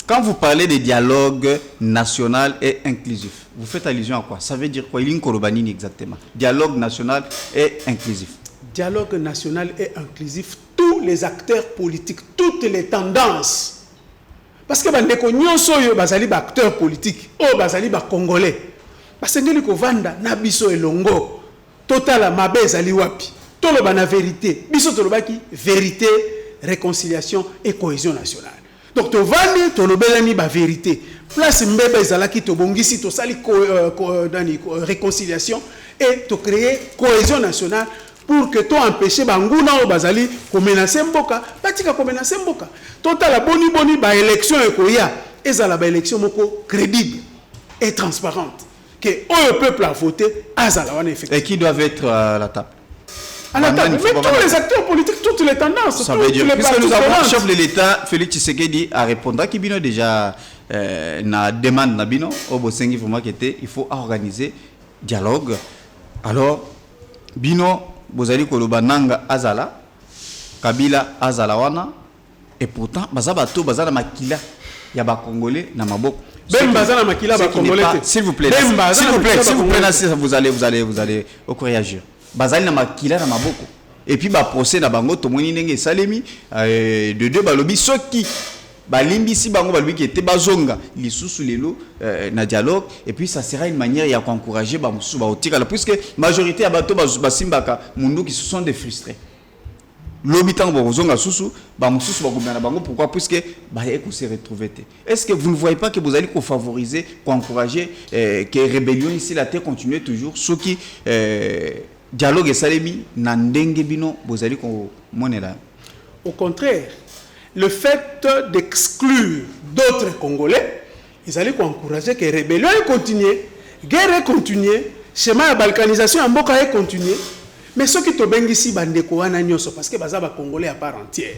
Quand vous parlez de dialogue national et inclusif, vous faites allusion à quoi? Ça veut dire quoi? Il y a une colobanine exactement. Dialogue national et inclusif. Dialogue national et inclusif, tous les acteurs politiques, toutes les tendances. Parce que bandeko nyonso yo bazali ba acteurs politiques, o bazali ba congolais. Parce que ndeli ko vanda na biso elongo. Total mabe ezali wapi? Tolo bana vérité. Biso tolobaki vérité, réconciliation et cohésion nationale. Donc, tu vas dire la vérité. Place mbebe ezalaki to bongisi to sali réconciliation et to créer cohésion nationale pour que to empêcher banguna o bazali ko menacer mboka, batika ko menacer mboka. Total la boni ba élection ekoya, ezala ba élection moko crédible et transparente que le peuple a voté azala wana effectivement. Et qui doivent être à la table? À la table, mais tous les acteurs politiques, toutes les tendances, ça veut dire, puisque nous avons le chef de l'État, Félix Tshisekedi, à répondre à Kibino déjà na demande Nabino, au Bosengi vraiment qui était, il faut organiser dialogue. Alors, Bino, Bozali Koloba Nanga Azala, Kabila Azalawana, et pourtant, Bazabato, Bazala Makila, Yaba Congolais, Namaboko. S'il vous plaît, vous allez réagir. Bazali na makila na maboko et puis ba procès na bango to moni ndenge salemi de deux balobi soki balimbisi bango balobi ki était bazonga lisusu lelo na dialogue et puis ça sera une manière ya encourager ba musu ba otika puisque majorité ya bato basimbaka mundu qui se sont des frustrés l'habitant bozonga susu ba musu ba gouverner bango pourquoi puisque ba eko se retrouver. Est-ce que vous ne voyez pas que vous allez favoriser encourager que rébellion ici la terre continue toujours ce qui dialogue salemi nandenge bino bozali ko monela? Au contraire, le fait d'exclure d'autres Congolais, ils allaient encourager que la rébellion continue, guerre continue, chemin de balkanisation en Mboka continue. Mais ceux qui te bengisi bandeko wana nyoso parce que bazaba Congolais à part entière.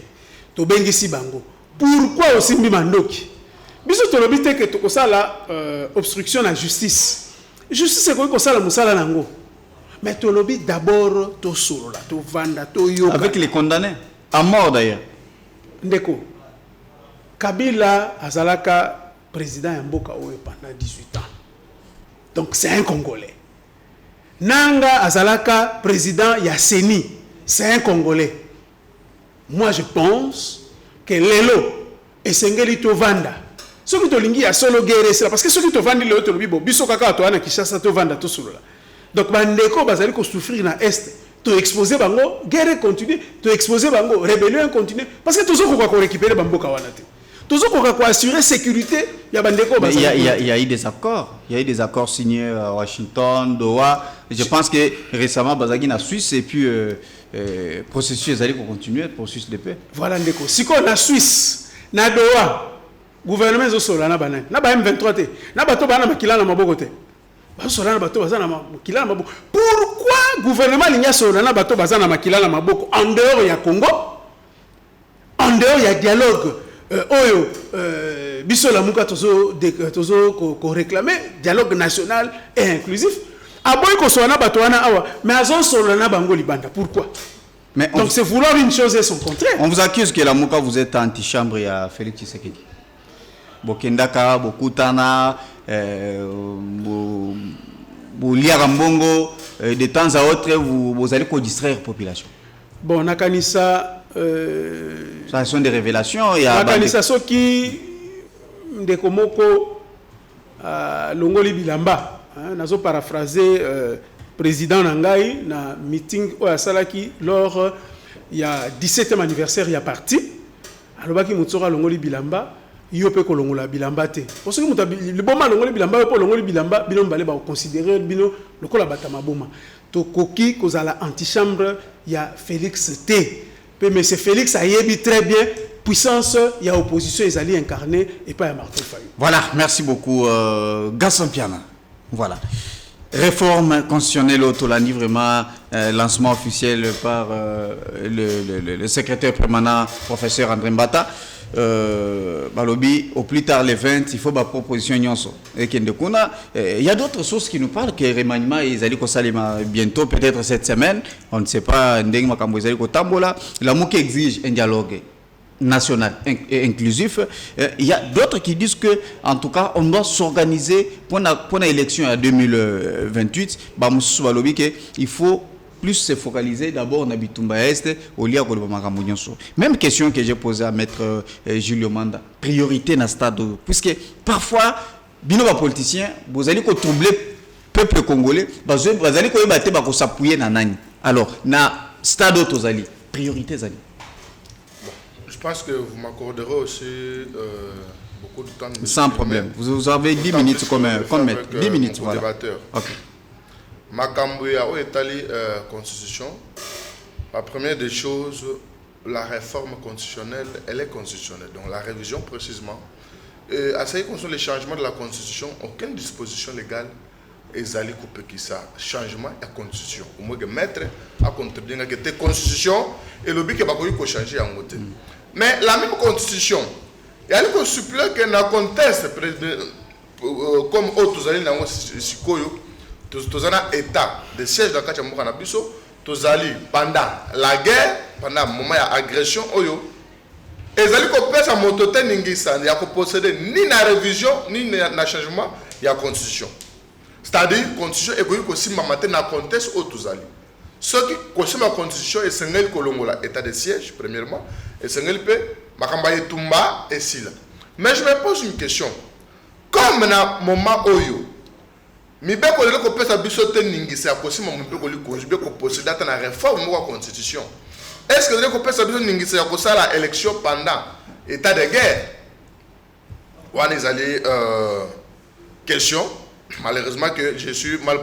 To bengisi bango. pourquoi aussi Mandoki biso tolobi te que tokosala obstruction à justice justice ko kosala musala nango mais tolobi d'abord to solo la to vanda to yoka avec les condamnés à mort d'ailleurs ndeko Kabila azalaka président ya mboka oyo pendant 18 ans donc c'est un Congolais. Nanga azalaka président ya Seni, c'est un Congolais. Moi je pense que lelo esengeli to vanda ce qui tolingi ya solo guerre c'est parce que ceux qui te vendent le to bibo biso kaka to ana Kinshasa to vanda to solo la donc bandeko bazali ko souffrir na est to exposer bango guerre continue to exposer bango rébellion continue parce que toujours ko récupérer bamboka wana te toujours ko assurer sécurité ya bandeko bazali il y a eu des accords signés à Washington Doha je pense que récemment bazaki na Suisse et puis processus allait continuer processus de paix voilà ndeko siko na Suisse na Doha gouvernement zo sola na banane na ba M23 te na bato bana makila na maboko te ba sola na bato bazana makila na maboko pourquoi gouvernement linya sola na bato bazana makila na maboko en dehors ya Congo en dehors ya dialogue oyo biso la muka tozo ko réclamer dialogue national et inclusif aboy ko sola na bato wana awa mais azon sola na bango libanda pourquoi mais donc c'est vouloir une chose et son contraire on vous accuse que la muka vous êtes anti-chambre ya Félix Tshisekedi Bokendaka, Bokutana, Liarambongo, de temps à autre, vous allez distraire la population. Bon, Nakanisa. Ça sont des révélations. Nakanisa, ce qui. Ndekomoko, Longoli Bilamba. Nazo paraphraser président Nangai, na meeting au Salaki, lors il y a 17e anniversaire, il y a parti. Alors, qui Moutsora Longoli Bilamba. Yope kolongola bilamba te parce que le bon mal longoli bilamba po longoli bilamba bino balé ba considérer bino lokola batama boma to koki kozala antichambre ya Félix T mais c'est Félix a yebi très bien puissance ya opposition ezali incarné et pas ya Martin Fayulu. Voilà, merci beaucoup Gaston Piana. Voilà. Réforme constitutionnelle au Tolani, vraiment lancement officiel par le secrétaire permanent professeur André Mbata. Balobi, au plus tard les 20, il faut ma proposition nyonso. Et il y a d'autres sources qui nous parlent que remaniement ils allaient bientôt, peut-être cette semaine, on ne sait pas, la MOUK exige un dialogue national et inclusif. Il y a d'autres qui disent que, en tout cas, on doit s'organiser pour l'élection en 2028. Il faut plus se focaliser d'abord en Abitumba Est au lieu de Makamounianso. Même question que j'ai posée à maître Julio Manda. Priorité dans le stade. Puisque parfois, bino ba politicien, vous allez troubler le peuple congolais, vous allez s'appuyer dans nani. Alors, na stade Tozali, priorité Zali. Je pense que vous m'accorderez aussi beaucoup de temps. Sans problème. Vous avez 10 minutes comme 10 minutes, voilà. Ok. Makambouya au Italie constitution. La première des choses, la réforme constitutionnelle, elle est constitutionnelle. Donc la révision précisément. Et à ce qui concerne les changements de la constitution, aucune disposition légale est allée couper qui ça. Changement de la constitution. Au moins que mettre à contribuer à la constitution et le but que va changer en côté. Mais la même constitution, il y a un supplément qui n'a conteste comme autres alliés dans tous un état de siège dans le cas de pendant la guerre, pendant le moment d'agression, et ils allaient sa mototé n'ingisa, il y a posséder ni la révision ni le changement de la constitution. C'est-à-dire la constitution est aussi dans le contexte où tous alliés. Ceux qui consomment la constitution et s'engagent Kolongola, état de siège, premièrement, et s'engagent Makambaye Tumba et Sila. Mais je me pose une question. Comme dans le moment où mais bien qu'on ait coupé sa bisote n'ingisa, aussi mon peu qu'on lui conjugue qu'on possède dans la réforme de la constitution. Est-ce que vous avez coupé sa bisote n'ingisa pour ça la élection pendant état de guerre? On est allé question. Malheureusement que je suis mal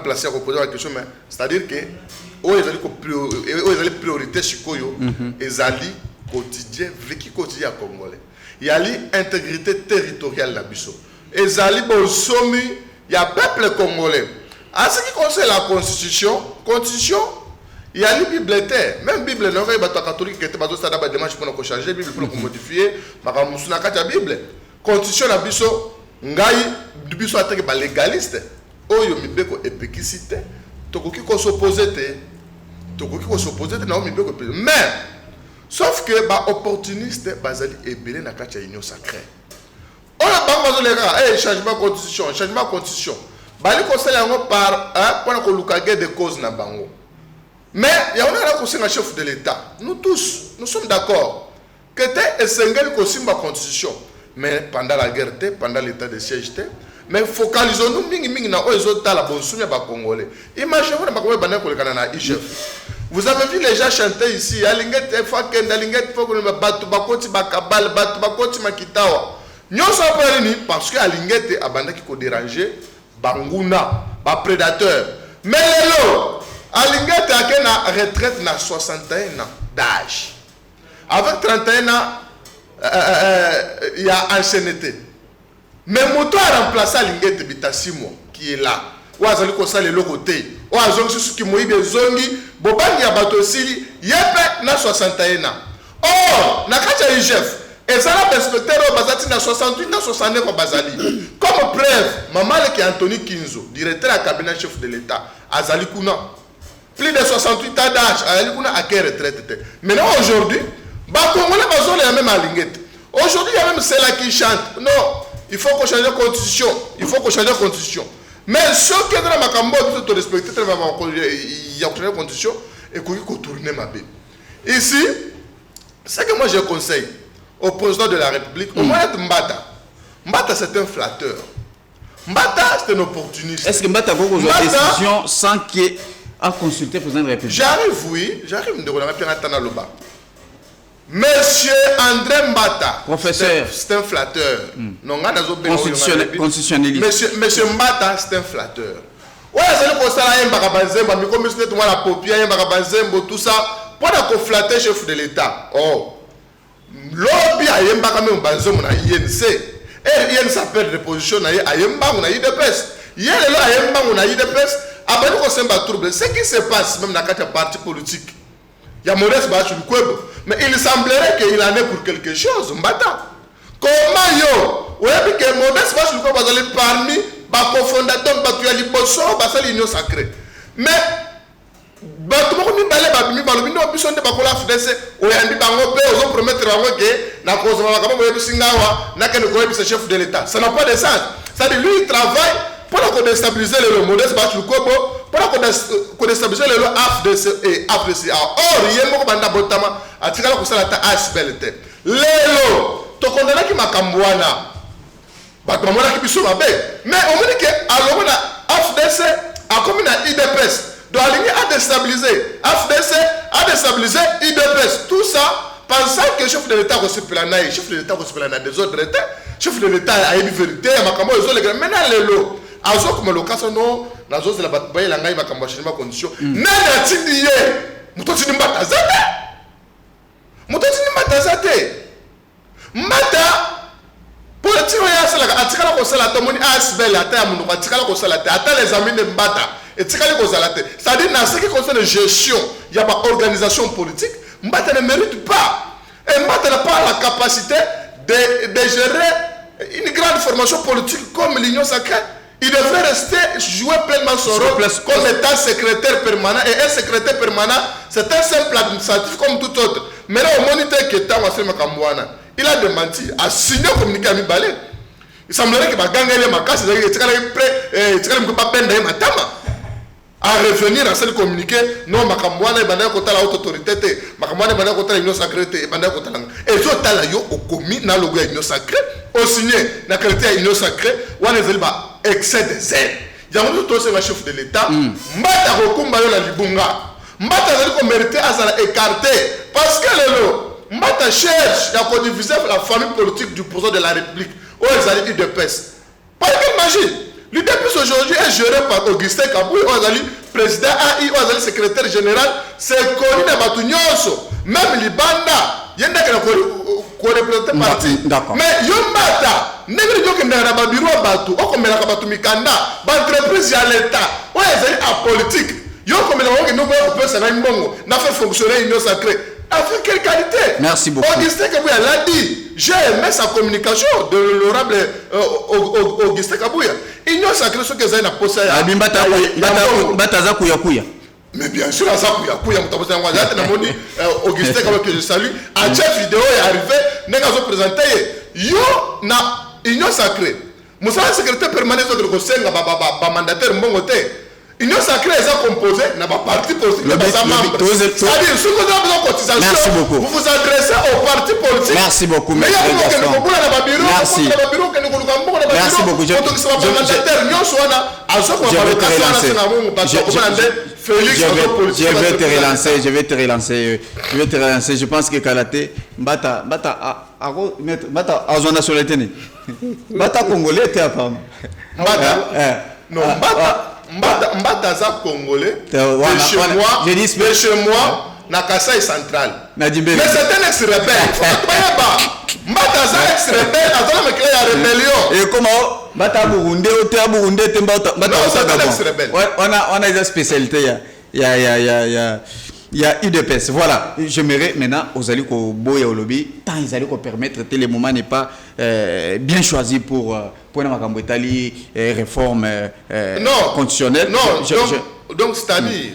placé à reposer la question, mais c'est-à-dire que ils allaient priorité sur Koyo, ils allaient quotidien, vécu quotidien congolais. Il y a l'intégrité territoriale de Bisso. Ils allaient au sommet, il y a peuple congolais. En ce qui concerne la constitution, il y a les Bible même Bible non va être catholique qui était basé sur la démarche pour nous changer Bible pour nous modifier maka musuna kata Bible constitution na biso ngai biso atake ba légaliste oyo mibeko epekisite tokoki ko s'opposer na mibeko mais sauf que ba opportuniste bazali ebele na kati ya union sacrée oyo bango bazoleka changement constitution bali conseil yango par pour ko lukague de cause na bango. Mais il y a un chef de l'État. Nous tous, nous sommes d'accord que tu es essentiel que la constitution. Mais pendant la guerre, pendant l'état de siège, mais focalisons-nous sur les autres la bonne soumise à Congolais. Imaginez-vous que IGF. Vous avez vu les gens chanter ici. Alingette Faken, Alingette Faken, Batu Bakoti Bakabal, Batu Bakoti Makitawa. Nous sommes parce que Alingette a bandé qui déranger Banguna, prédateur. Mais les lots. Alingate a na retraite na 61 ans d'âge. Avec 31 ans, il y a ancienneté. Mais Moto a remplacé Alingate Bita 6 mois, qui est là. Ou a zali kosa le lokote. Ou a zongi suki moibe zongi, bobangi ya bato sili, yepe na 61 ans. Or, na kacha IGF, et ça la perspective au bazati na 68 na 69 au bazali. Comme preuve, maman qui est Anthony Kinzo, directeur à cabinet chef de l'État, azali kuna. Plus de 68 ans d'âge, à quelle retraite. Maintenant, aujourd'hui, Congolais sont les mêmes à Lingette. Aujourd'hui, il y a même celle-là qui chante. Non, il faut qu'on change la constitution. Il faut qu'on change la constitution. Mais ceux qui sont dans ma cambo, il faut respecter la constitution et qu'on tourne ma bébé. Ici, c'est que moi je conseille au président de la République, au moins être Mbata. Mbata, c'est un flatteur. Mbata, c'est un opportuniste. Est-ce que Mbata a une décision sans qu'il a consulté le président de la République? J'arrive, oui. J'arrive de Loba. Monsieur André Mbata, professeur, c'est un flatteur. Constitutionnaliste. Monsieur Mbata, c'est un flatteur. Ouais, c'est le constat là, mais comme c'est tout la paupière, tout ça, pour flatter chef de l'État. Oh, lobby a yemba quand même banzem na INC. Et INC s'appelle reposition na yemba on a eu de peste. Hier là yemba on a eu de peste. Après nous sommes trouble. Ce qui se passe même dans quatre partis politiques. Il y a Maurice Bachou-Kweb, mais il semblerait qu'il en est pour quelque chose. Mbata. Comment yo? Ouais, puis que Maurice Bachou-Kweb va aller parmi les cofondateurs de l'Union sacrée. Mais bato moko mibale babimi balobi ndo biso nde bakola FDC oyandi bango pe ozo promettre bango ke na kozoma makamba moyebi singawa na kene koyebisa chef de l'État. Ça n'a pas de sens. Ça dit lui il travaille pour déstabiliser le Modeste Bachou-Kobo, pour déstabiliser le AFDC et AFDC. Or il y a moko banda botama atikala kosala ta ASBLT. Lelo to kondana ki makambwana. Bato mona ki biso mabe. Mais on me dit que alors na AFDC a comme na IDPS. Donc, a déstabilisé AFDC, a déstabilisé IDPS. Tout ça, pensant que le chef de l'État a chef de l'État a des autres États, chef de l'État a une vérité, maintenant les lots. Azo comme le cas non, la zone de la bataille, la gagne ma campagne ma condition. Nana tindiye, mutotini matazate, mutotini matazate, mata. Politique ya sala atikala ko sala tomoni asbel ata mundu atikala ko sala ata les amis de Mbata et tikala ko sala te c'est-à-dire dans ce qui concerne la gestion il y a pas organisation politique Mbata ne mérite pas et Mbata n'a pas la capacité de gérer une grande formation politique comme l'Union sacrée. Il devrait rester jouer pleinement son rôle comme étant secrétaire permanent et un secrétaire permanent c'est un simple administratif comme tout autre. Mais là au moniteur qui est en Wasema Kambouana il a demandé à signer un communiqué à Mibale. Il semblerait que Bagangele Makas, il à revenir à ce communiqué. Non, Makambouana est bandé contre la haute autorité, Makambouana est bandé contre l'Union sacrée, et bandé contre la. Et je t'ai au commis dans le Union sacrée, au signé, dans la qualité de l'Union sacrée, où on est excès de zèle. Il y a un autre chef de l'État, Mbata Rokumba la Libunga, Mbata Zéliko mérité à s'en écarter, parce que le lot. Mbata cherche à codifier la famille politique du président de la République. Où ils allaient UDPS. Par quelle magie? L'UDPS aujourd'hui est géré par Augustin Kaboué, où ils président AI, où ils secrétaire général. C'est connu dans Batunyonso. Même Libanda, il y a un représentant parti. Mais Yombata, n'est-ce pas qu'il y a un bureau à Batu, ou comme il y a un Mikanda, l'entreprise à l'État, où ils allaient à politique. Yo comme le nous peut ça n'a fait fonctionner union sacrée. Avec quelle qualité? Merci beaucoup. Augustin Kabouya l'a dit. J'ai aimé sa communication de l'honorable Augustin Kabouya. Union sacrée, ce que ça n'a pas ça. Mais bien sûr, ça Augustin Kabouya que je salue. À cette vidéo est arrivé, nous avons présenté. Yo na union sacrée. Moussa secrétaire permanent de Gosenga, mandataire Mbongote. Union sacrée est composée n'a pas parti politique. C'est-à-dire, si vous avez besoin de cotisation, vous vous adressez au parti politique. Merci beaucoup, mais merci beaucoup. Je vais te relancer. Je pense que Kalaté, Bata Azona sur le tennis. Bata Congolais, t'es à femme. Non, Mbata za Congolais. De chez moi, na Kasaï central. Mais c'est un ex-rebelle. Mbata za ex-rebelle, attends me créer la rébellion. Et comment Mbata Burundi, Burundi, on a des spécialités. Il y a UDPS. Voilà. J'aimerais maintenant aux alliés au boya au lobby, tant ils allaient permettre que le moment n'est pas bien choisi pour une réforme constitutionnelle. Non, donc c'est-à-dire,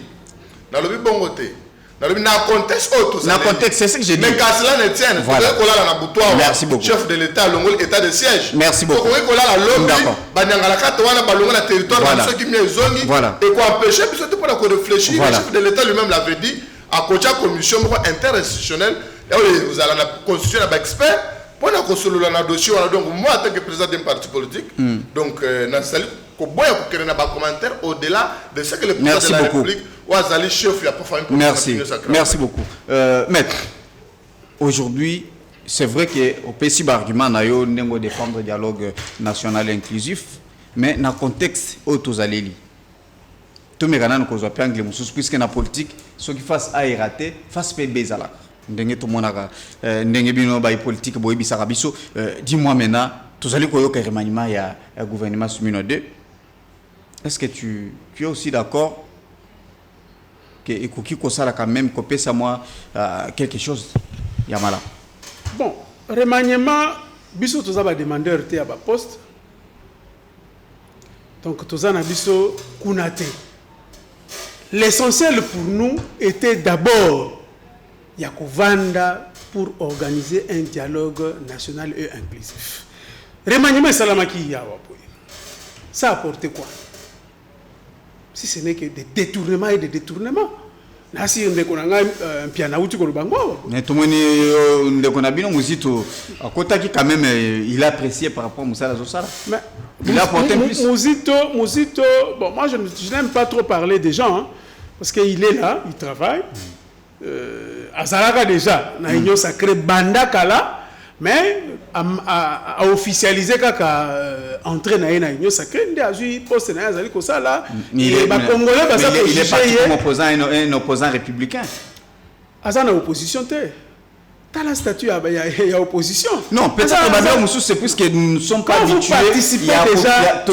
dans le bon côté, dans le contexte autre, c'est ce que j'ai dit. Mais qu'à cela ne tienne, voilà. Merci beaucoup. Chef de l'État, l'Ongol, état de siège. Merci beaucoup. Voilà. Et quoi empêcher, puis surtout pour réfléchir, le chef de l'État lui-même l'avait dit, à côté de la commission interinstitutionnelle, vous allez la constituer un expert, pour la construire dans le dossier, donc moi, en tant que président d'un parti politique, donc, commentaire au-delà de ce que le président de la République ou Azali chef il a pas fait. Merci beaucoup. Maître, aujourd'hui, c'est vrai qu'au PC argument n'a eu n'engo défendre le dialogue national inclusif, mais dans le contexte autres alléli. Tout mes canaux qu'on soit anglais, puisque dans la politique, ceux qui fassent A et raté, fassent PB zala. Ndenge tout le monde a ndenge bino ba politique boyebi sarabiso. Dis-moi maintenant, tous allez koyo que remaniement il y a un gouvernement Sumino 2. Est-ce que tu es aussi d'accord que Ekoki Kosala quand même copie ça moi quelque chose Yamala? Bon, remaniement, biso tous va demander RT à bas poste. Donc tous en biso kunate. L'essentiel pour nous était d'abord Yakovanda pour organiser un dialogue national et inclusif. Remaniement Salamaki Yawapoui. Ça a apporté quoi? Si ce n'est que des détournements et des détournements. Si on a un piano, tu connais bango. Mais tout le monde a bien musito. À côté qui quand même il a apprécié par rapport à Moussa Lazosala. Mais il a apporté plus. Musito, bon moi je n'aime pas trop parler des gens hein, parce qu'il est là, il travaille. Azalaka déjà, na union sacrée Bandakala, mais a officialisé kaka entrée na union sacrée ndi azui poste na azali ko ça là et ba congolais ba ça il est parti comme opposant un opposant républicain. Azana opposition té. T'as la statue il y a opposition. Non, peut-être que Babylon Moussous c'est plus que nous ne sommes pas habitués. Il y a déjà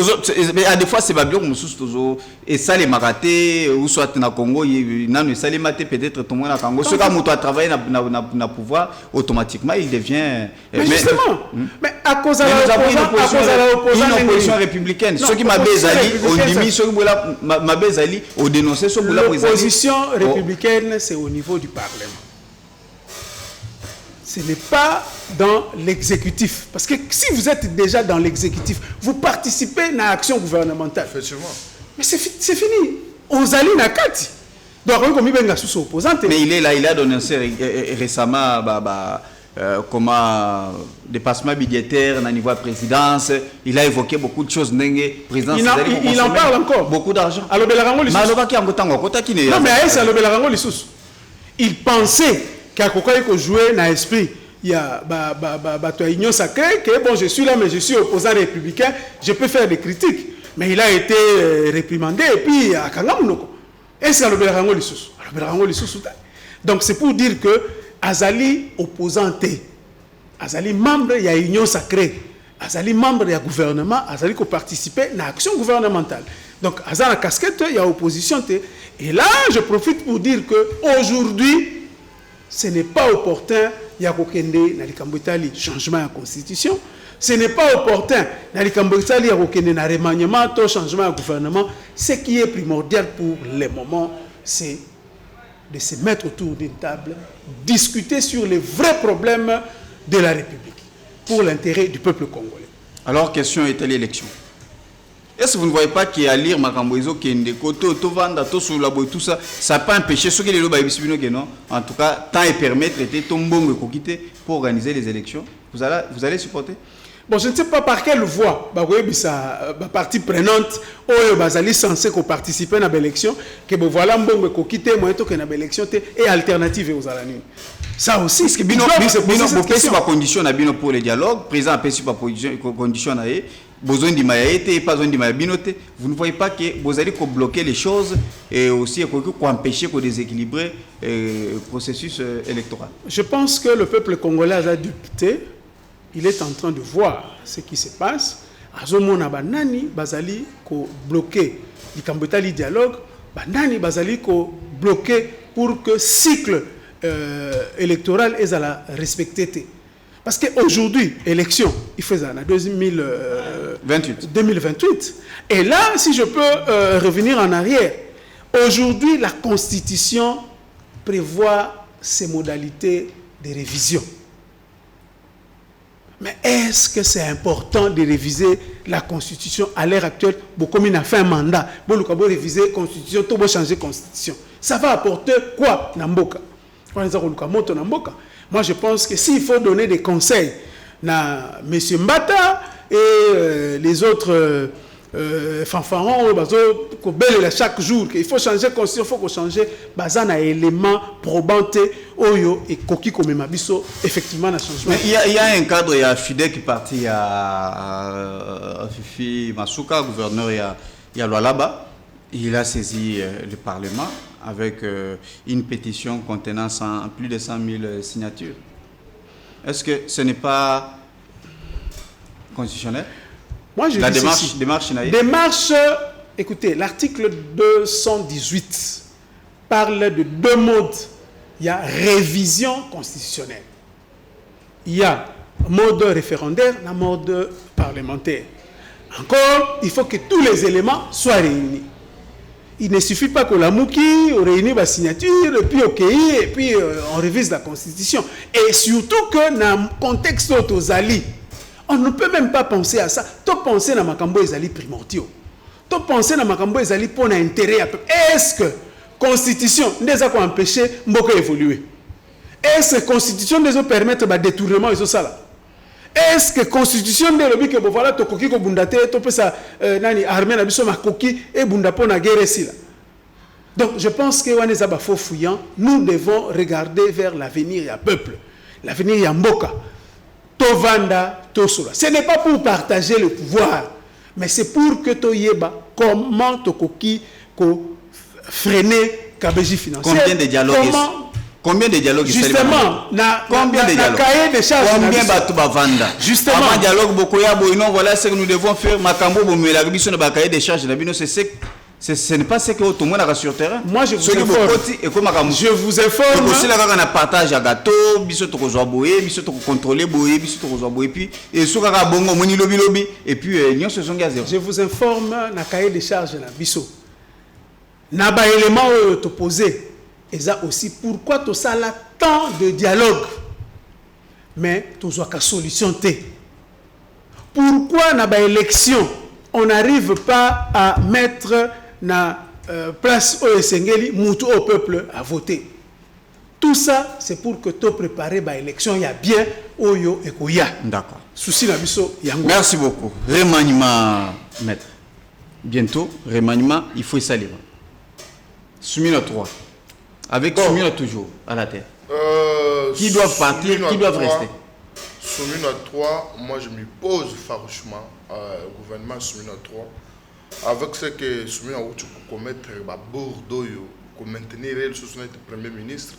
mais à des fois c'est Babylon Moussous toujours et ça les maraté ou soit na Congo il n'a ne ça les maté peut-être tout le monde na Congo ce quand muto a travaillé na pouvoir automatiquement il devient mais justement mais à cause de l'opposition républicaine ceux qui m'a bezali au demi ceux qui m'a bezali au dénoncer ceux qui l'opposition républicaine c'est au niveau du parlement. Ce n'est pas dans l'exécutif. Parce que si vous êtes déjà dans l'exécutif, vous participez à l'action gouvernementale. Effectivement. Mais c'est fini. Ozali Nakati. Donc, mais il est là, il a dénoncé récemment comment dépassement budgétaire au niveau de la présidence. Il a évoqué beaucoup de choses. Il en parle encore. Beaucoup d'argent. Non, mais il pensait qu'il y jouer dans l'esprit. Il y a union sacrée que bon, je suis là, mais je suis opposant républicain, je peux faire des critiques. Mais il a été réprimandé et puis à Kangamunoko. Est-ce que donc c'est pour dire que Azali opposanté, Azali membre, il y a union sacrée, Azali membre du gouvernement, Azali qui participer à l'action gouvernementale. Donc, à la casquette, il y a opposition. Et là, je profite pour dire qu'aujourd'hui, ce n'est pas opportun, il y a changement de la constitution. Ce n'est pas opportun, il y a un remaniement, changement de gouvernement. Ce qui est primordial pour le moment, c'est de se mettre autour d'une table, discuter sur les vrais problèmes de la République, pour l'intérêt du peuple congolais. Alors, question est l'élection. Est-ce que vous ne voyez pas qu'il y a lire Makamboizo qui est des côtés, tout vendre, tout sur la boîte, tout ça, ça peut empêcher ceux qui les lobes non. En tout cas, temps et permettre de tomber pour organiser les élections. Vous allez supporter? Bon, je ne sais pas par quelle voie, la partie prenante, est censée participer à l'élection, que voilà, quitter moi que na élection et alternative aux alanies. Ça aussi, ce que bino c'est pas condition pour le dialogue, président a pas condition besoin de maïté et pas besoin de maïbinoté. Vous ne voyez pas que vous allez bloquer les choses et aussi empêcher de déséquilibrer le processus électoral. Je pense que le peuple congolais a député. Il est en train de voir ce qui se passe. Azomona banani bazali ko bloquer le dialogue, banani bazali ko bloquer pour que cycle électoral est à la respecter. Parce qu'aujourd'hui, élection, il fait ça en 2028. Et là, si je peux revenir en arrière, aujourd'hui, la Constitution prévoit ces modalités de révision. Mais est-ce que c'est important de réviser la Constitution à l'heure actuelle? Comme il a fait un mandat, pour réviser la Constitution, tout changer la Constitution. Ça va apporter quoi Namboka? Moi, je pense que s'il faut donner des conseils à M. Mbata et les autres fanfarons, chaque jour, qu'il faut changer la Constitution, il faut changer un élément probant et Koki comme Mabiso, effectivement, la changement. Mais il y a un cadre, il y a Fidel qui est parti à Fifi Masuka, gouverneur, il y a Lualaba. Il a saisi le Parlement avec une pétition contenant plus de 100 000 signatures. Est-ce que ce n'est pas constitutionnel? Moi, je la dis démarche, écoutez, l'article 218 parle de deux modes. Il y a révision constitutionnelle. Il y a mode référendaire, la mode parlementaire. Encore, il faut que tous les éléments soient réunis. Il ne suffit pas que la Mouki réunisse la signature, et puis on révise la Constitution. Et surtout que dans le contexte d'Ozali, on ne peut même pas penser à ça. Tu penses à Makambo Ezali primordial. Tu penses à Makambo Ezali pour l'intérêt à peu. Est-ce que la Constitution nous a empêché de évoluer? Est-ce que la Constitution nous permet de détournement et tout ça? Est-ce que la Constitution nous permet de voilà, tu peux armée et la guerre ici. Donc je pense que nous devons regarder vers l'avenir du peuple. L'avenir du Mboka. Tovanda, Tosola. Ce n'est pas pour partager le pouvoir, mais c'est pour que Toyeba comment Tokoki freiner Kabeji financier. Combien de dialogues? Combien de dialogues? Justement, combien de dialogues? Combien Batubavanda? Justement. Avant dialogue, voilà ce que nous devons faire. Makambo, Bomelagbiso, na cahier des charges, ce n'est pas ce que tout le monde a sur le terrain. Moi, je vous informe. Je vous informe. C'est là qu'on a partage à gâteau, biso to kozoaboye, biso to contrôler boye, biso to kozoaboye puis et so kaka bongo moni lobby lobby et puis nyon se sont gazés. Je vous informe na cahier des charges na biso. Na ba élément opposé. Et ça aussi pourquoi tout ça là tant de dialogue. Mais tout soit ka solution té. Pourquoi na ba élection on n'arrive pas à mettre na place au Sengeli moutou au peuple à voter. Tout ça, c'est pour que tu prépares l'élection, il y a bien Oyo et Koya. D'accord. Souci la biso, yango. Merci beaucoup. Remaniement, maître. Bientôt, remaniement, il faut salir. Soumina 3. Avec Soumina toujours à la terre. Qui doivent partir, qui doivent rester? Soumina 3, moi je me pose farouchement au gouvernement Soumina 3. Avec ce que Soumina Outou peut commettre à Bordeaux, pour maintenir le soutien du Premier ministre,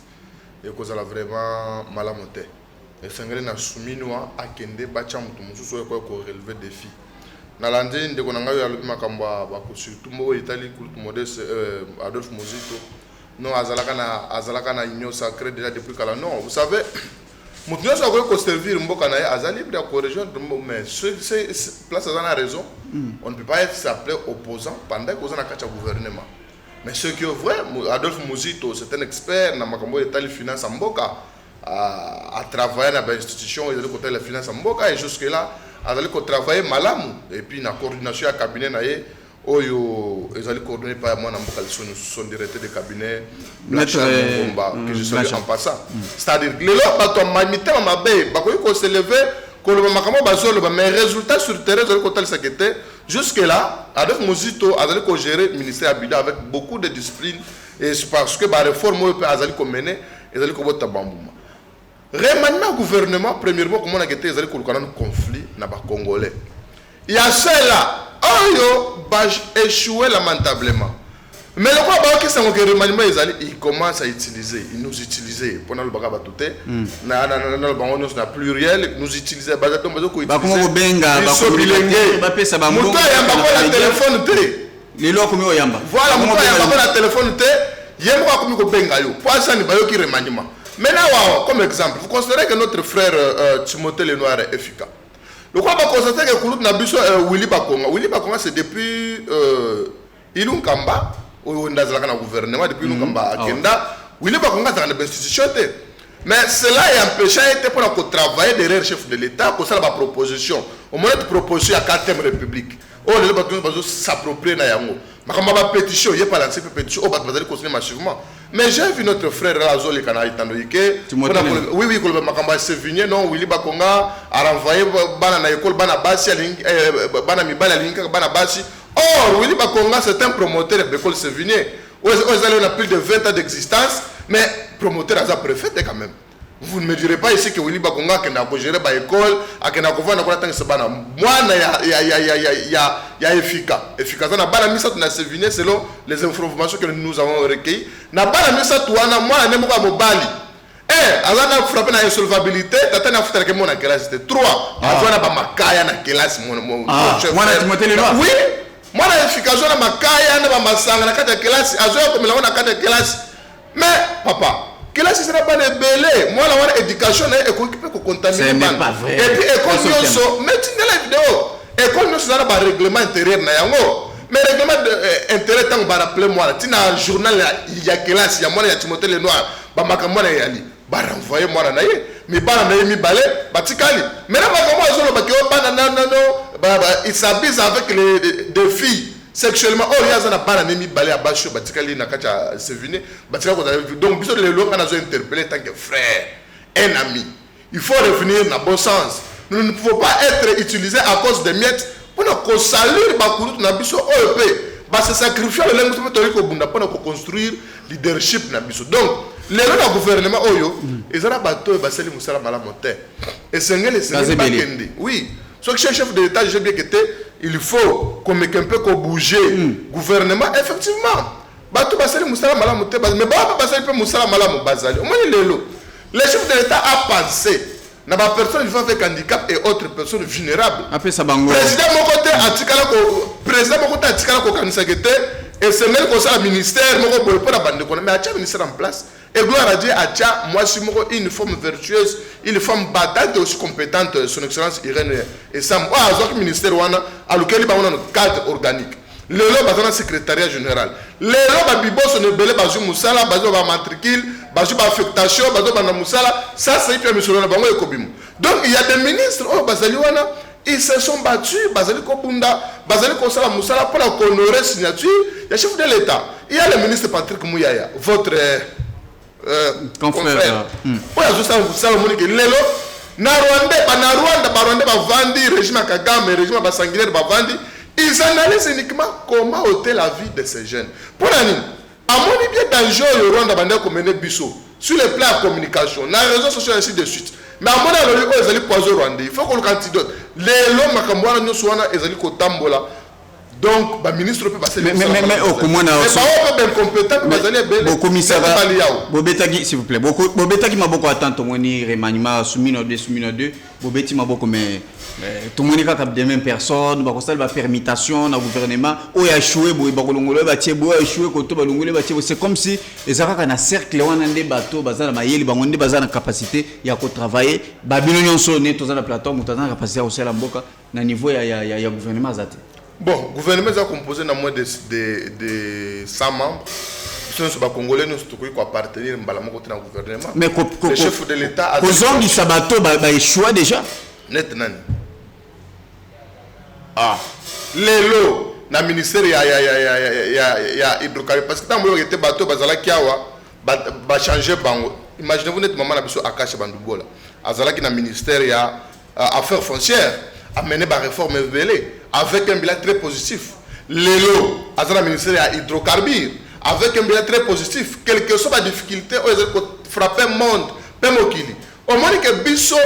et que ça a vraiment mal à monter. Et c'est un Soumina à Kende, Bacham, tout le monde, pour relever des défis. nalandi ndeko na ngai alobi makambo ba surtout mo Italie kulut modeste Adolphe Mozito non azalaka na union sacrée déjà depuis kala non vous savez Moutounia ça ko servir mboka na azali libre ko rejoindre mais c'est place azana raison on ne peut pas être s'appeler opposant pendant qu'on a kacha gouvernement mais ce qui est vrai Adolphe Mozito c'est un expert na makambo Italie finance mboka à travailler dans l'institution et de côté la finance mboka et jusque là azali ko travailler malamu et puis na coordination à cabinet na ye oyo ezali coordonné par moi na mboka son directeur de cabinet Maître Mbomba que je salue en passant c'est-à-dire le lo bato mamité mabe bakoyi ko se lever ko le makambo bazolo mais résultat sur terrain ezali ko tal sakete jusque là avec Mozito azali ko gérer ministère Abida avec beaucoup de discipline et c'est parce que ba réforme oyo azali ko mener ezali ko bota bambuma remaniement gouvernement premièrement comment on a été ezali ko lukana conflit na ba congolais il y a cela Oyo échoué lamentablement. Mais le quoi que c'est que remaniement il commence à utiliser, il nous utilise pendant le bagaba tout on a pluriel, nous utiliser bazar donc bazo ko utiliser. Ba ko benga ba ko bilenge ba pesa ba mbongo. Muto yamba ko na téléphone té. Lelo ko mi oyamba. Voilà muto yamba ko na téléphone té, yemba ko mi ko benga yo. Poisa ni bayo ki remaniement. Maintenant comme exemple, vous considérez que notre frère Timothée Lenoir est efficace. Le quoi va constater que Koulout Nabiso Willy Bakonga. Willy Bakonga c'est depuis Ilun Kamba, où on a le gouvernement depuis Ilun Kamba à Kenda. Willy Bakonga c'est une institution. Mais cela est empêché pour travailler derrière le chef de l'État pour ça la proposition. Au moins de proposition à 4e République. Oh le Bakonga va s'approprier na yango. Ma comme ma pétition, il y a pas lancé pétition. Oh bah vous allez continuer massivement. Mais j'ai vu notre frère Razo le Canal Tandoïke. Oui, oui, le Makamba Sévigné, non, Willy Bakonga a renvoyé Bana na école, Bana Bassi, Bana Mibala, Bana Bassi. Or, Willy Bakonga, c'est un promoteur de l'école Sévigné. On a plus de 20 ans d'existence, mais promoteur à sa préfète quand même. Vous ne me direz pas ici que Willy Bakonga qui n'a pas géré l'école, qui n'a pas géré l'école. Moi, il y a efficace. Efficace. On a pas la mise à Sévigné selon les informations que nous avons recueillies. On n'a pas la mise à toi, moi, je n'ai pas Mobali. Alors, on a frappé dans l'insolvabilité. Tu as fait que mon classe c'était 3. On a pas ma caille dans la classe. Moi, Timothée Lenoir. Oui. Moi, l'efficace, on a ma caille dans ma sang, dans la classe. Comme on a la classe. Mais, papa. Que là, ce sera pas de belé. Moi, la éducation est équipée pour contaminer. Et puis, école Nyoso, mais tu n'as la vidéo. École Nyoso, ça n'a pas de règlement intérieur. Mais le règlement intérieur, tant que vous rappelez moi, tu as un journal, il y a classe, il y a moi, il y a Timothée Lenoir, Bamakamo, il y a bah renvoyez moi là mais bah na mi balé bah tikali mais là il s'abuse avec des filles sexuellement. Oh il y a un pas mi balé à bacho bah tikali na kacha c'est venu bah tikali donc biso les lois on a interpellé tant que frère un ami. Il faut revenir dans le bon sens. Nous ne pouvons pas être utilisés à cause des miettes pour nous saluer bah kulut na biso OEP bah se sacrifier le langue pour construire leadership na biso. Donc les gens du gouvernement oyo ils ont bateau baseli musala mala monter et c'est les oui ce que chef de l'état j'ai bien été il faut qu'on mette un peu qu'on bouger gouvernement effectivement bateau baseli musala mala monter mais ba baseli peu musala mala mo bazali au moins les chefs de l'état a pensé na ba personne vivant avec handicap et autres personnes vulnérables président mon côté atikala ko président mon côté atikala ko kanisa gete et c'est même comme ça le ministère mon ko pour la bande ko mais a ministère en place. Et gloire à Dieu, moi, je suis une femme vertueuse, une femme battante et aussi compétente, son excellence Irène et Sam. Ah, le ministère, il y a un cadre organique. Le lot, il y a un secrétariat général. Le lot, il y a un belé, il y a un moussala, il y a un matricule, il y a une affectation, il y a un moussala. Ça, c'est un mission. Donc, il y a des ministres, ils se sont battus, Bazali Kobunda, Bazali Kosala Moussala, pour honorer la signature. Il y a le chef de l'État. Il y a le ministre Patrick Mouyaya, votre confrère. Voilà, juste ça, le monde qui est là. Na Rwanda, Bavandi, régime Kagame, régime Basanguinaire, Bavandi, ils analysent uniquement comment ôter la vie de ces jeunes. Pour la nuit, à mon avis, bien dangereux, le Rwanda Banda comme mené Bissot, sur les plans de communication, dans les réseaux sociaux, ainsi de suite. Mais à mon avis, ils allaient poser Rwanda. Il faut qu'on le candidat. Les lois, Makamwana, nous sommes, ils allaient au Tambola. Donc, le ministre peut passer. Mais au comment on a aussi. Mais pas compétent, mais vous allez au commissariat. Bobetaki, s'il vous plaît. Bobetaki m'a beaucoup attendu. On y remaniement soumino 2. Bobeti m'a beaucoup mais tout le monde est capable de même personne. Bah constat la permutation dans gouvernement. Oh il a échoué. Boy bakolongolo bâti boy a échoué. Koto balongolo bâti. C'est comme si les arabes na cercle on a des bateaux. Bazar maïli bangonde bazar na capacité. Il y a qu'à travailler. Babylon yon sonné. Tous à la plateforme. Tous à la capacité aussi à la boca. Na niveau il y a gouvernement zate. Bon, le gouvernement est composé de moins de 100 membres. Si nous sommes congolais, nous sommes appartenir au gouvernement. Mais le chef de l'État a dit du sabato a échoué déjà. Net nani. Ah. Lelo, na ministère il y a hydrocarbures parce que tant que était bateau bazala kiawa ba changer bango. Imaginez-vous net maman na biso akache bandubola. Azala ki na ministère il y a affaires foncières amener ba réforme velée. Avec un bilan très positif. L'élo, à la ministère à hydrocarbures, avec un bilan très positif. Quelle que soit la difficulté, on a frappé le monde, pas mokili. Au moins que biso,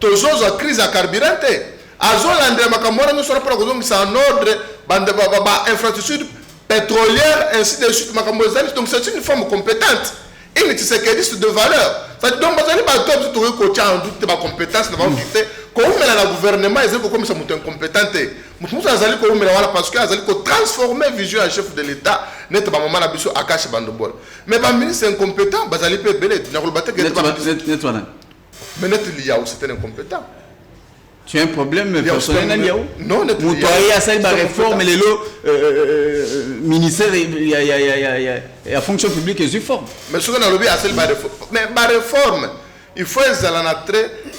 tous la crise à carburant. Azolandre makamora nous sommes pas en ordre, infrastructure pétrolière, ainsi de suite. Donc c'est une forme compétente. Et une séquence de valeur. Donc, vous allez pas tout coacher en doute de ma compétence, de ma qualité. Quand vous mettez le gouvernement, ils ont comme ça monté incompétent. Vous allez parce que vous allez transformer vision à chef de l'État, net pas maman la biso akache bandobol. Mais le ministre incompétent, vous allez pas belé. Mais net liya c'est un incompétent. Tu as un problème personnel non, il y a cette réforme, les lots ministère, il y a fonction publique et du forme. Mais ce qu'on a lobby, c'est la réforme. Mais la réforme, il faut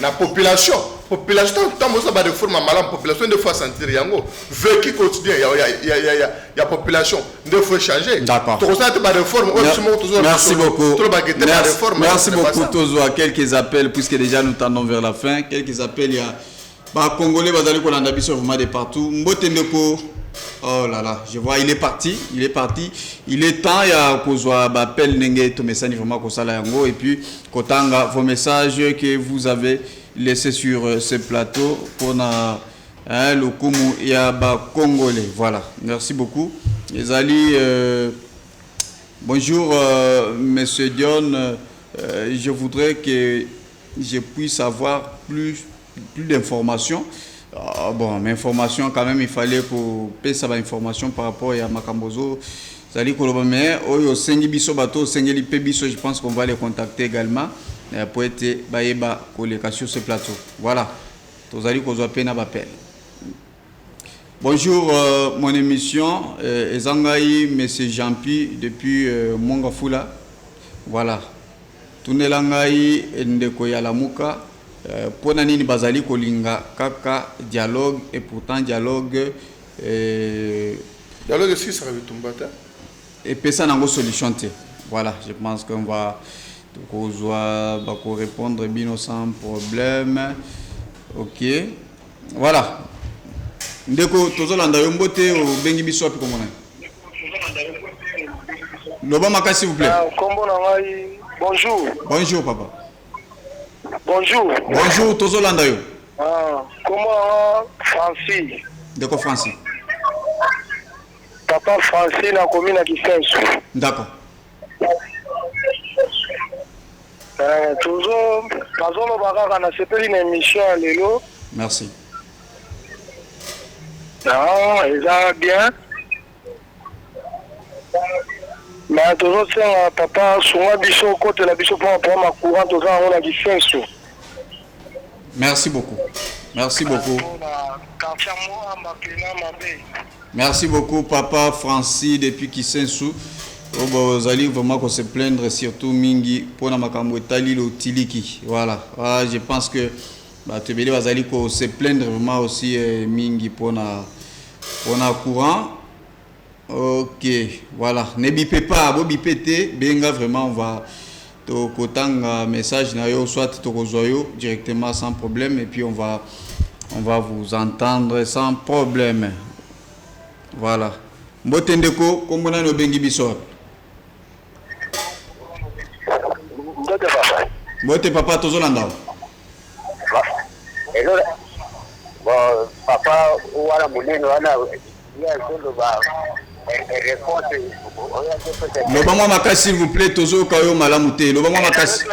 la population. Population, tant que la réforme, la population ne faut sentir yango. Vécu quotidien, il y a population, il faut changer. D'accord. Merci beaucoup. Merci beaucoup, Tozo. Quelques appels, puisque déjà nous tendons vers la fin. Quelques appels, il y a. Bah, Congolais, Bazali Kolanda Biso, vraiment de partout. Mbotendeko, oh là là, je vois, il est parti. Il est temps, il y a Kozwa, appel Nenge, ton message, vraiment, Kosala Yango. Et puis, Kotanga, vos messages que vous avez laissés sur ce plateau pour le Kumu, il y a Congolais. Voilà, merci beaucoup. Les Ali, bonjour, monsieur Dion. Je voudrais que je puisse avoir plus d'informations. Bon, mais information quand même, il fallait que paye ça information par rapport à Makambozo. Zali Kolobame, Oyo Sengi Biso Bato, Sengi Lipe Biso, je pense qu'on va les contacter également pour être Baeba Koleka sur ce plateau. Voilà. Tozali Kozo Pena Bapel. Bonjour, mon émission. Ezangaï, monsieur Jean-Pi, depuis Mongafula. Voilà. Tunelangaï, Ndeko Yalamuka. Pour nani bazali kolinga kaka dialogue et pourtant dialogue dialogue est-ce que ça va tomber et pesa nango solution te. Voilà, je pense qu'on va répondre bino sans problème. OK. Voilà. Ndeko tozolanda yo mbote o bengi biso api komona. Loba maka s'il vous plaît. Bonjour. Bonjour papa. Bonjour. Bonjour, Tozolanda yo. Comment Francis? De quoi Francis? Papa Francis na commune à Kisensu. D'accord. Toujours, Pazolo Baraka na sepeli une émission à Lelo. Merci. Non, ils ont bien. Mais toujours c'est papa souvent biso côté la biso pour ma courant toujours on a dit Kisensu. Merci beaucoup. Merci beaucoup. Merci beaucoup, papa Francis, depuis Kisensu. Vous allez vraiment se plaindre, surtout Mingi, pour la Makambo Tali, le Tiliki. Voilà. Je pense que vous allez se plaindre vraiment aussi Mingi pour la courant. Ok, voilà. Ne bipez pas, vous bipez, benga vraiment, on va. Un message soit directement sans problème et puis on va vous entendre sans problème. Voilà. Mbotendeko komona no bengi biso. Mbote papa tozolanda. Hello. Bon papa wala mulino wana Lobama makasi s'il vous plaît tozo kayo malamute lobama makasi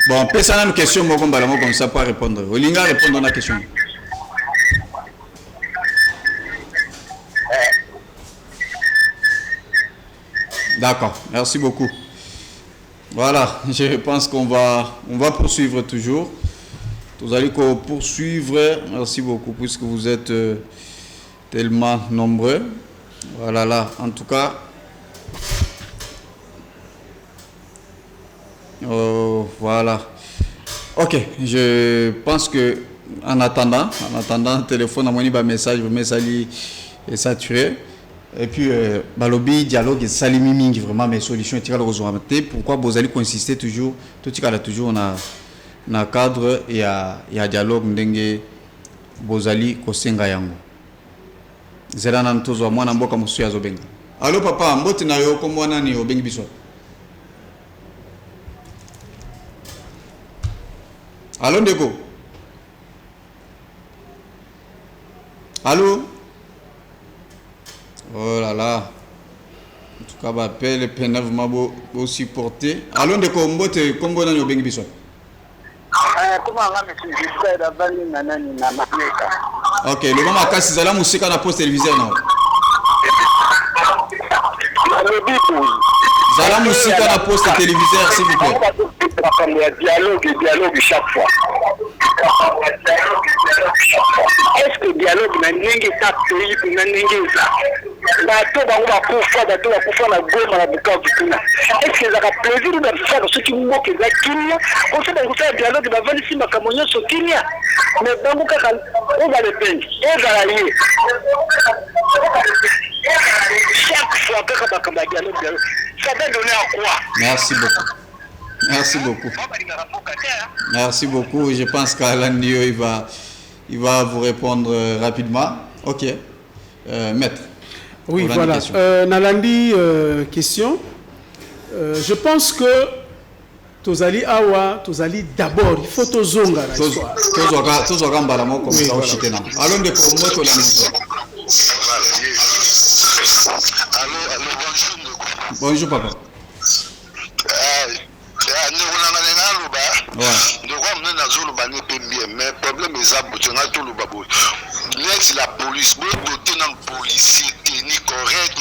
bon pesa une question moko mbala moko comme ça pour répondre olinga répondre à la question. D'accord, merci beaucoup. Voilà, je pense qu'on va poursuivre toujours. Vous allez poursuivre. Merci beaucoup puisque vous êtes tellement nombreux. Voilà là, en tout cas. Voilà. Ok, je pense que en attendant, le téléphone a mon message est saturé. Et puis, balobi dialogue salimi mingi vraiment mes solutions et tirer le pourquoi vous allez consister toujours tout ce toujours na cadre et à dialogue ndenge bozali kosenga yango zela na ntozo mwana mboka musu ya zobenga. Allo papa mboti na yo kombo nani obengi biso? Allo ndeko? Allo? Oh là là. En tout cas, appel peine vraiment beau supporter. Allons de combote combo na obengi biso. Ok, le mama kasi zala musika na poste téléviseur na. Zala musika na poste téléviseur s'il vous plaît. Dialogue chaque fois. Est-ce que dialogue na ndenge ça pays na ndenge ça bato bango bakufa na Goma na Bukavu kuna est-ce que ça a plaisir de faire ce qui moque la Kenya on sait que ça dialogue va venir si makamonyo so Kenya mais bango kaka on va le peine et va aller chaque fois que bakamba dialogue ça va donner à quoi? Merci beaucoup. Merci beaucoup. Merci beaucoup. Je pense qu'Alan Dio il va vous répondre rapidement. Ok. Maître. Oui, voilà. Nalandi, question. Je pense que Tozali Awa, Tozali d'abord, il faut Tozonga. Tozonga Mbalamo comme ça au Chitena. Allons de Komoto la mission. Allô, bonjour. Bonjour papa. Mais problème est la police, policier technique correct,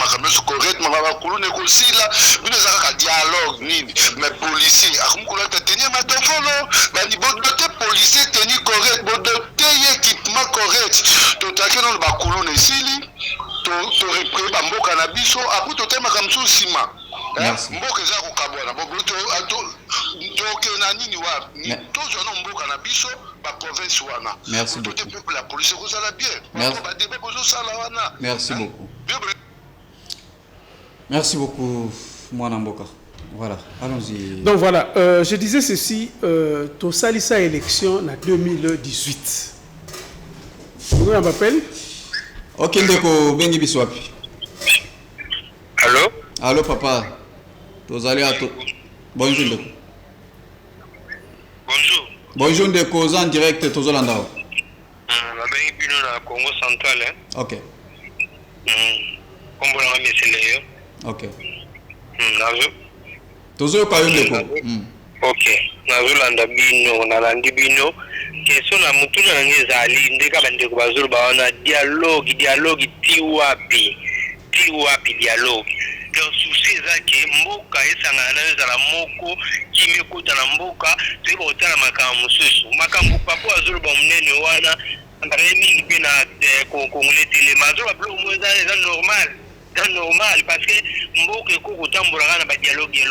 correct, dialogue, mais policier, policier technique correct, équipement correct, merci. Merci beaucoup. Merci beaucoup. Merci beaucoup, Mwanamboka. Voilà, allons-y. Donc voilà, je disais ceci, Tosalisa élection en 2018. Vous m'appelez? Ok, ndeko bengi biswapi. Allô? Allô papa. Tozali à to. Bonjour ndeko. Bonjour. Bonjour ndeko en direct Tozolanda. Mabengi bino na Congo Central hein. Ok. Kombo na mesele yo. Ok. Nazo. Tozo kayo ndeko. Ok. Nazo landa bino nalandi bino. Question na mutu na ngezali ndeka bandeko bazulu baona dialogue ti wapi dialogue. Donc souci ezaki mboka esangana na ezala moko kimekuta na mboka tiko otala makambo mususu makambo papo azulu ba munene wana ndaremi pe na kongole tele mazolo blo mweza eza normal parce que mboka ekokutambula na ba dialogue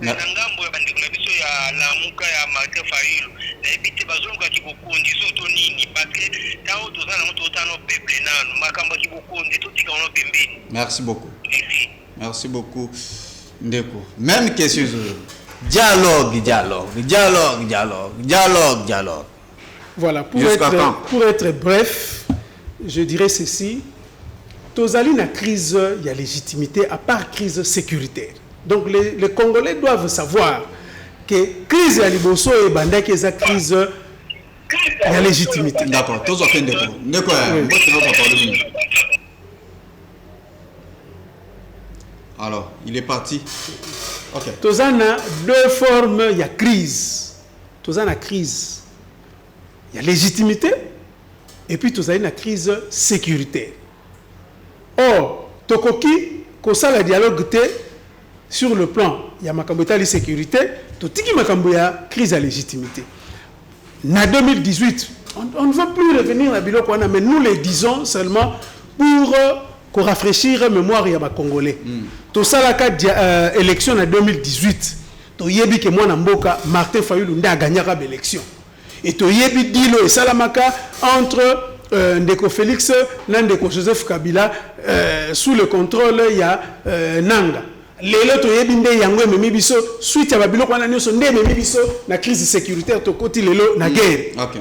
na ngambo ya bandeko na biso ya lamuka ya Martin Fayulu na ebite bazoluka kikokundi soto nini parce que tao tozana moto tano peuple nano makambo kikokundi totika ono pembeni. Merci beaucoup. Merci beaucoup ndeko. Même question dialogue. Voilà, pour être bref, je dirais ceci. Tozali na crise, il y a légitimité à part crise sécuritaire. Donc les Congolais doivent savoir que crise à Liboso et Banda qui est la crise la légitimité. D'accord. Tous aucun défaut. D'accord. Alors, il est parti. Ok. Tous en a deux formes. Il y a crise. Tous en a crise. Il y a légitimité. Et puis tous en a une crise sécuritaire. Or, Tokoki, qu'on ça le dialogue sur le plan, il y a Makambouya sécurité, Totiki Makambouya crise à légitimité. En 2018, on ne veut plus revenir à Bilokwana, mais nous le disons seulement pour rafraîchir la mémoire des Congolais. Tout ça, la élection en 2018, tu yebi que moi Namboka, Martin Fayulu n'a gagné l'élection. Et tu yebi Dilo et Salamaka entre Ndeko Félix et Ndeko Joseph Kabila sous le contrôle il y a Nanga. Lelo to yebinde yango memi biso suite ya babilo kwa nani so ndé memi biso na crise sécuritaire to koti lelo na guerre. OK.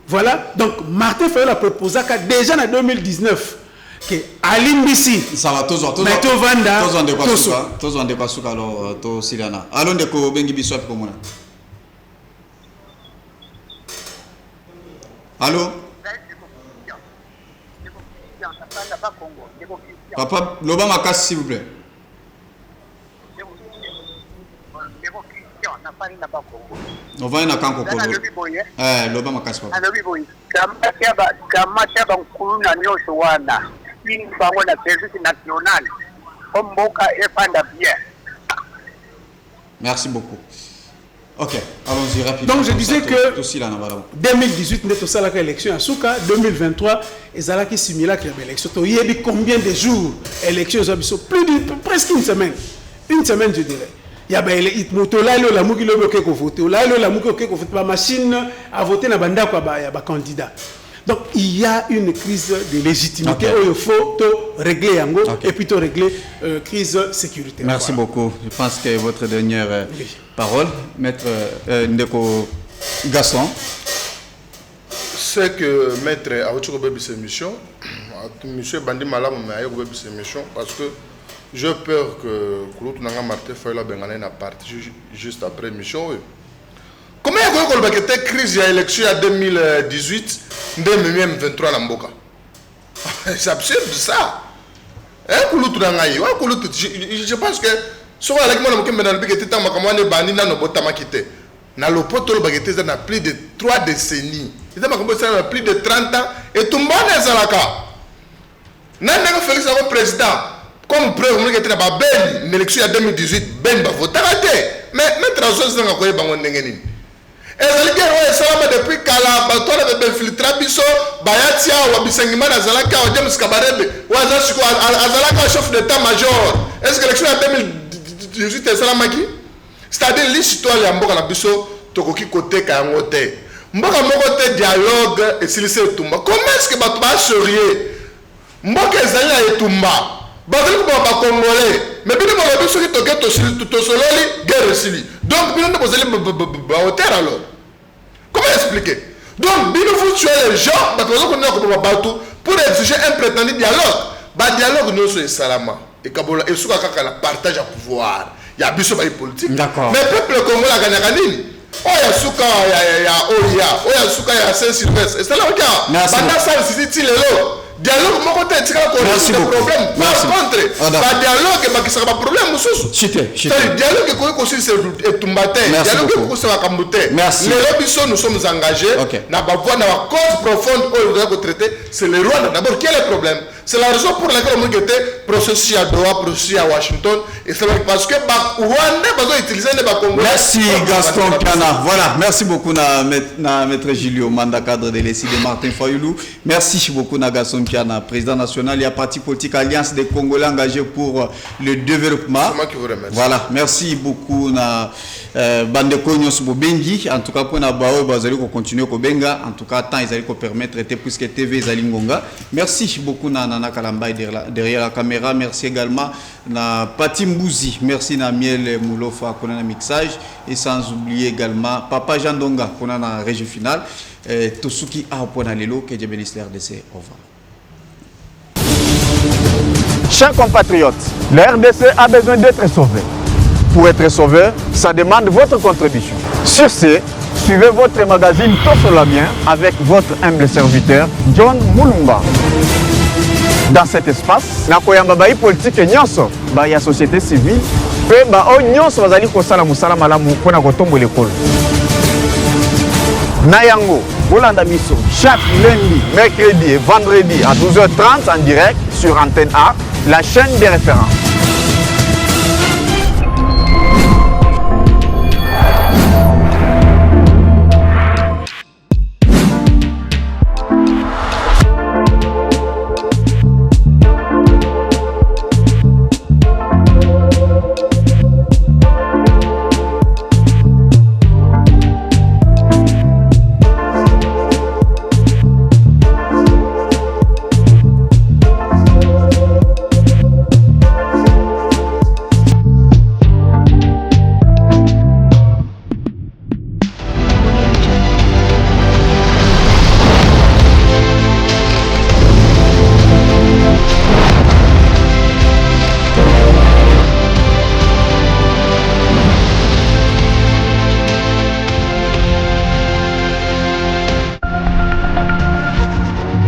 Voilà, donc Martin Fayulu a proposé déjà en 2019 que Alimbisi ça va tous en de quoi alors to silana. Allons de ko bengi biso pour mona. Allô? Papa, l'Obama casse s'il vous plaît. On va na kanko ko. L'Obama casse pas. Merci beaucoup. Ok, allons-y rapidement. Donc je disais que 2018 n'est pas la élection à Souka, 2023 et ça qui similaire à l'élection. Il y a combien de jours élection plus de presque une semaine je dirais. Il y a des motos là la mouki le bloqué qu'on vote là la mouki qu'on vote pas machine à voter na banda quoi ba candidat. Donc il y a une crise de légitimité où il faut régler yango et puis régler crise sécuritaire. Merci beaucoup. Je pense que votre dernière parole, maître Ndeko Gaston. C'est que maître a reçu cette mission. Monsieur Bandi Malam m'a eu cette mission parce que j'ai peur que Martin Fayulu a parti juste après mission. Comment est-ce que cette crise de l'élection en 2018 2023 na mboka? C'est absurde ça. Je pense que si on a plus de 3 décennies, plus de 30 ans, et tout le monde est à la cas. Félix est président. Comme preuve, on a une élection en 2018, Ben va voter. Mais transition, c'est un et depuis kala batona de infiltrer biso bayatia wa bisengima na zalaka wa James Kabarebe wa zasiko azalaka chef d'état major. Est-ce que l'élection en 2018 est salamaki? C'est-à-dire l'histoire ya mboka na biso tokoki côté ka ngote. Mboka moko te dialogue et silise tumba. Comment est-ce que bato ba sérieux? Mboka ezali na etumba. Bazali ko ba congolais. Mais bino ba biso ki toke to sololi guerre sili. Donc bino ndeko zali ba hauteur alors. Comment expliquer? Donc, vous tuez les gens pour exiger un prétendu dialogue. Le dialogue nous c'est salama. Et Kabola et Souka Kaka partage à pouvoir. Il y a biso politique. D'accord. Mais le peuple congolais a gagné. Oh ya Souka ya Souka ya Saint-Sylvestre. Et c'est là regarde. Banda ça c'est lelo. Dialogue mon côté tika ko résoudre problème. Par contre, pas dialogue qui sera pas problème mususu. Dialogue ko ko c'est tumbate. Dialogue ko c'est kambuté. Les biso nous sommes engagés na ba voix na cause profonde où nous devons traiter, c'est le Rwanda d'abord qui est le problème. C'est la raison pour laquelle on était processus à Doha, processus à Washington et c'est parce que Rwanda besoin utiliser les Congolais. Merci Gaston Piana. Voilà, merci beaucoup na maître Julio Manda cadre de l'ESI de Martin Fayulu. Merci beaucoup na Gaston Piana, président national, il y a parti politique Alliance des Congolais engagés pour le développement. C'est moi qui vous remercie. Voilà, merci beaucoup na Bandeko Nyos Bobengi. En tout cas pour na bao bazali ko continuer ko benga. En tout cas temps ils allaient ko permettre de puisque TV Zalingonga. Merci beaucoup na Nana Kalambay derrière la caméra. Merci également na Pati Mbouzi. Merci na Miel Moulofa qu'on a na mixage et sans oublier également Papa Jean Donga qu'on a na régie finale. Tosuki Apona Lelo que Dieu bénisse l'RDC. Au revoir. Chers compatriotes, la RDC a besoin d'être sauvée. Pour être sauveur, ça demande votre contribution. Sur ce, suivez votre magazine Tosolamien avec votre humble serviteur John Mulumba. Dans cet espace, nakoyamba bayi politique nyonso, bayi société civile, pe ba o nyonso bazali kosala musala malamu pona kotombola ekolo. Nayango, Olanda Biso, chaque lundi, mercredi et vendredi à 12h30 en direct sur Antenne A, la chaîne des références.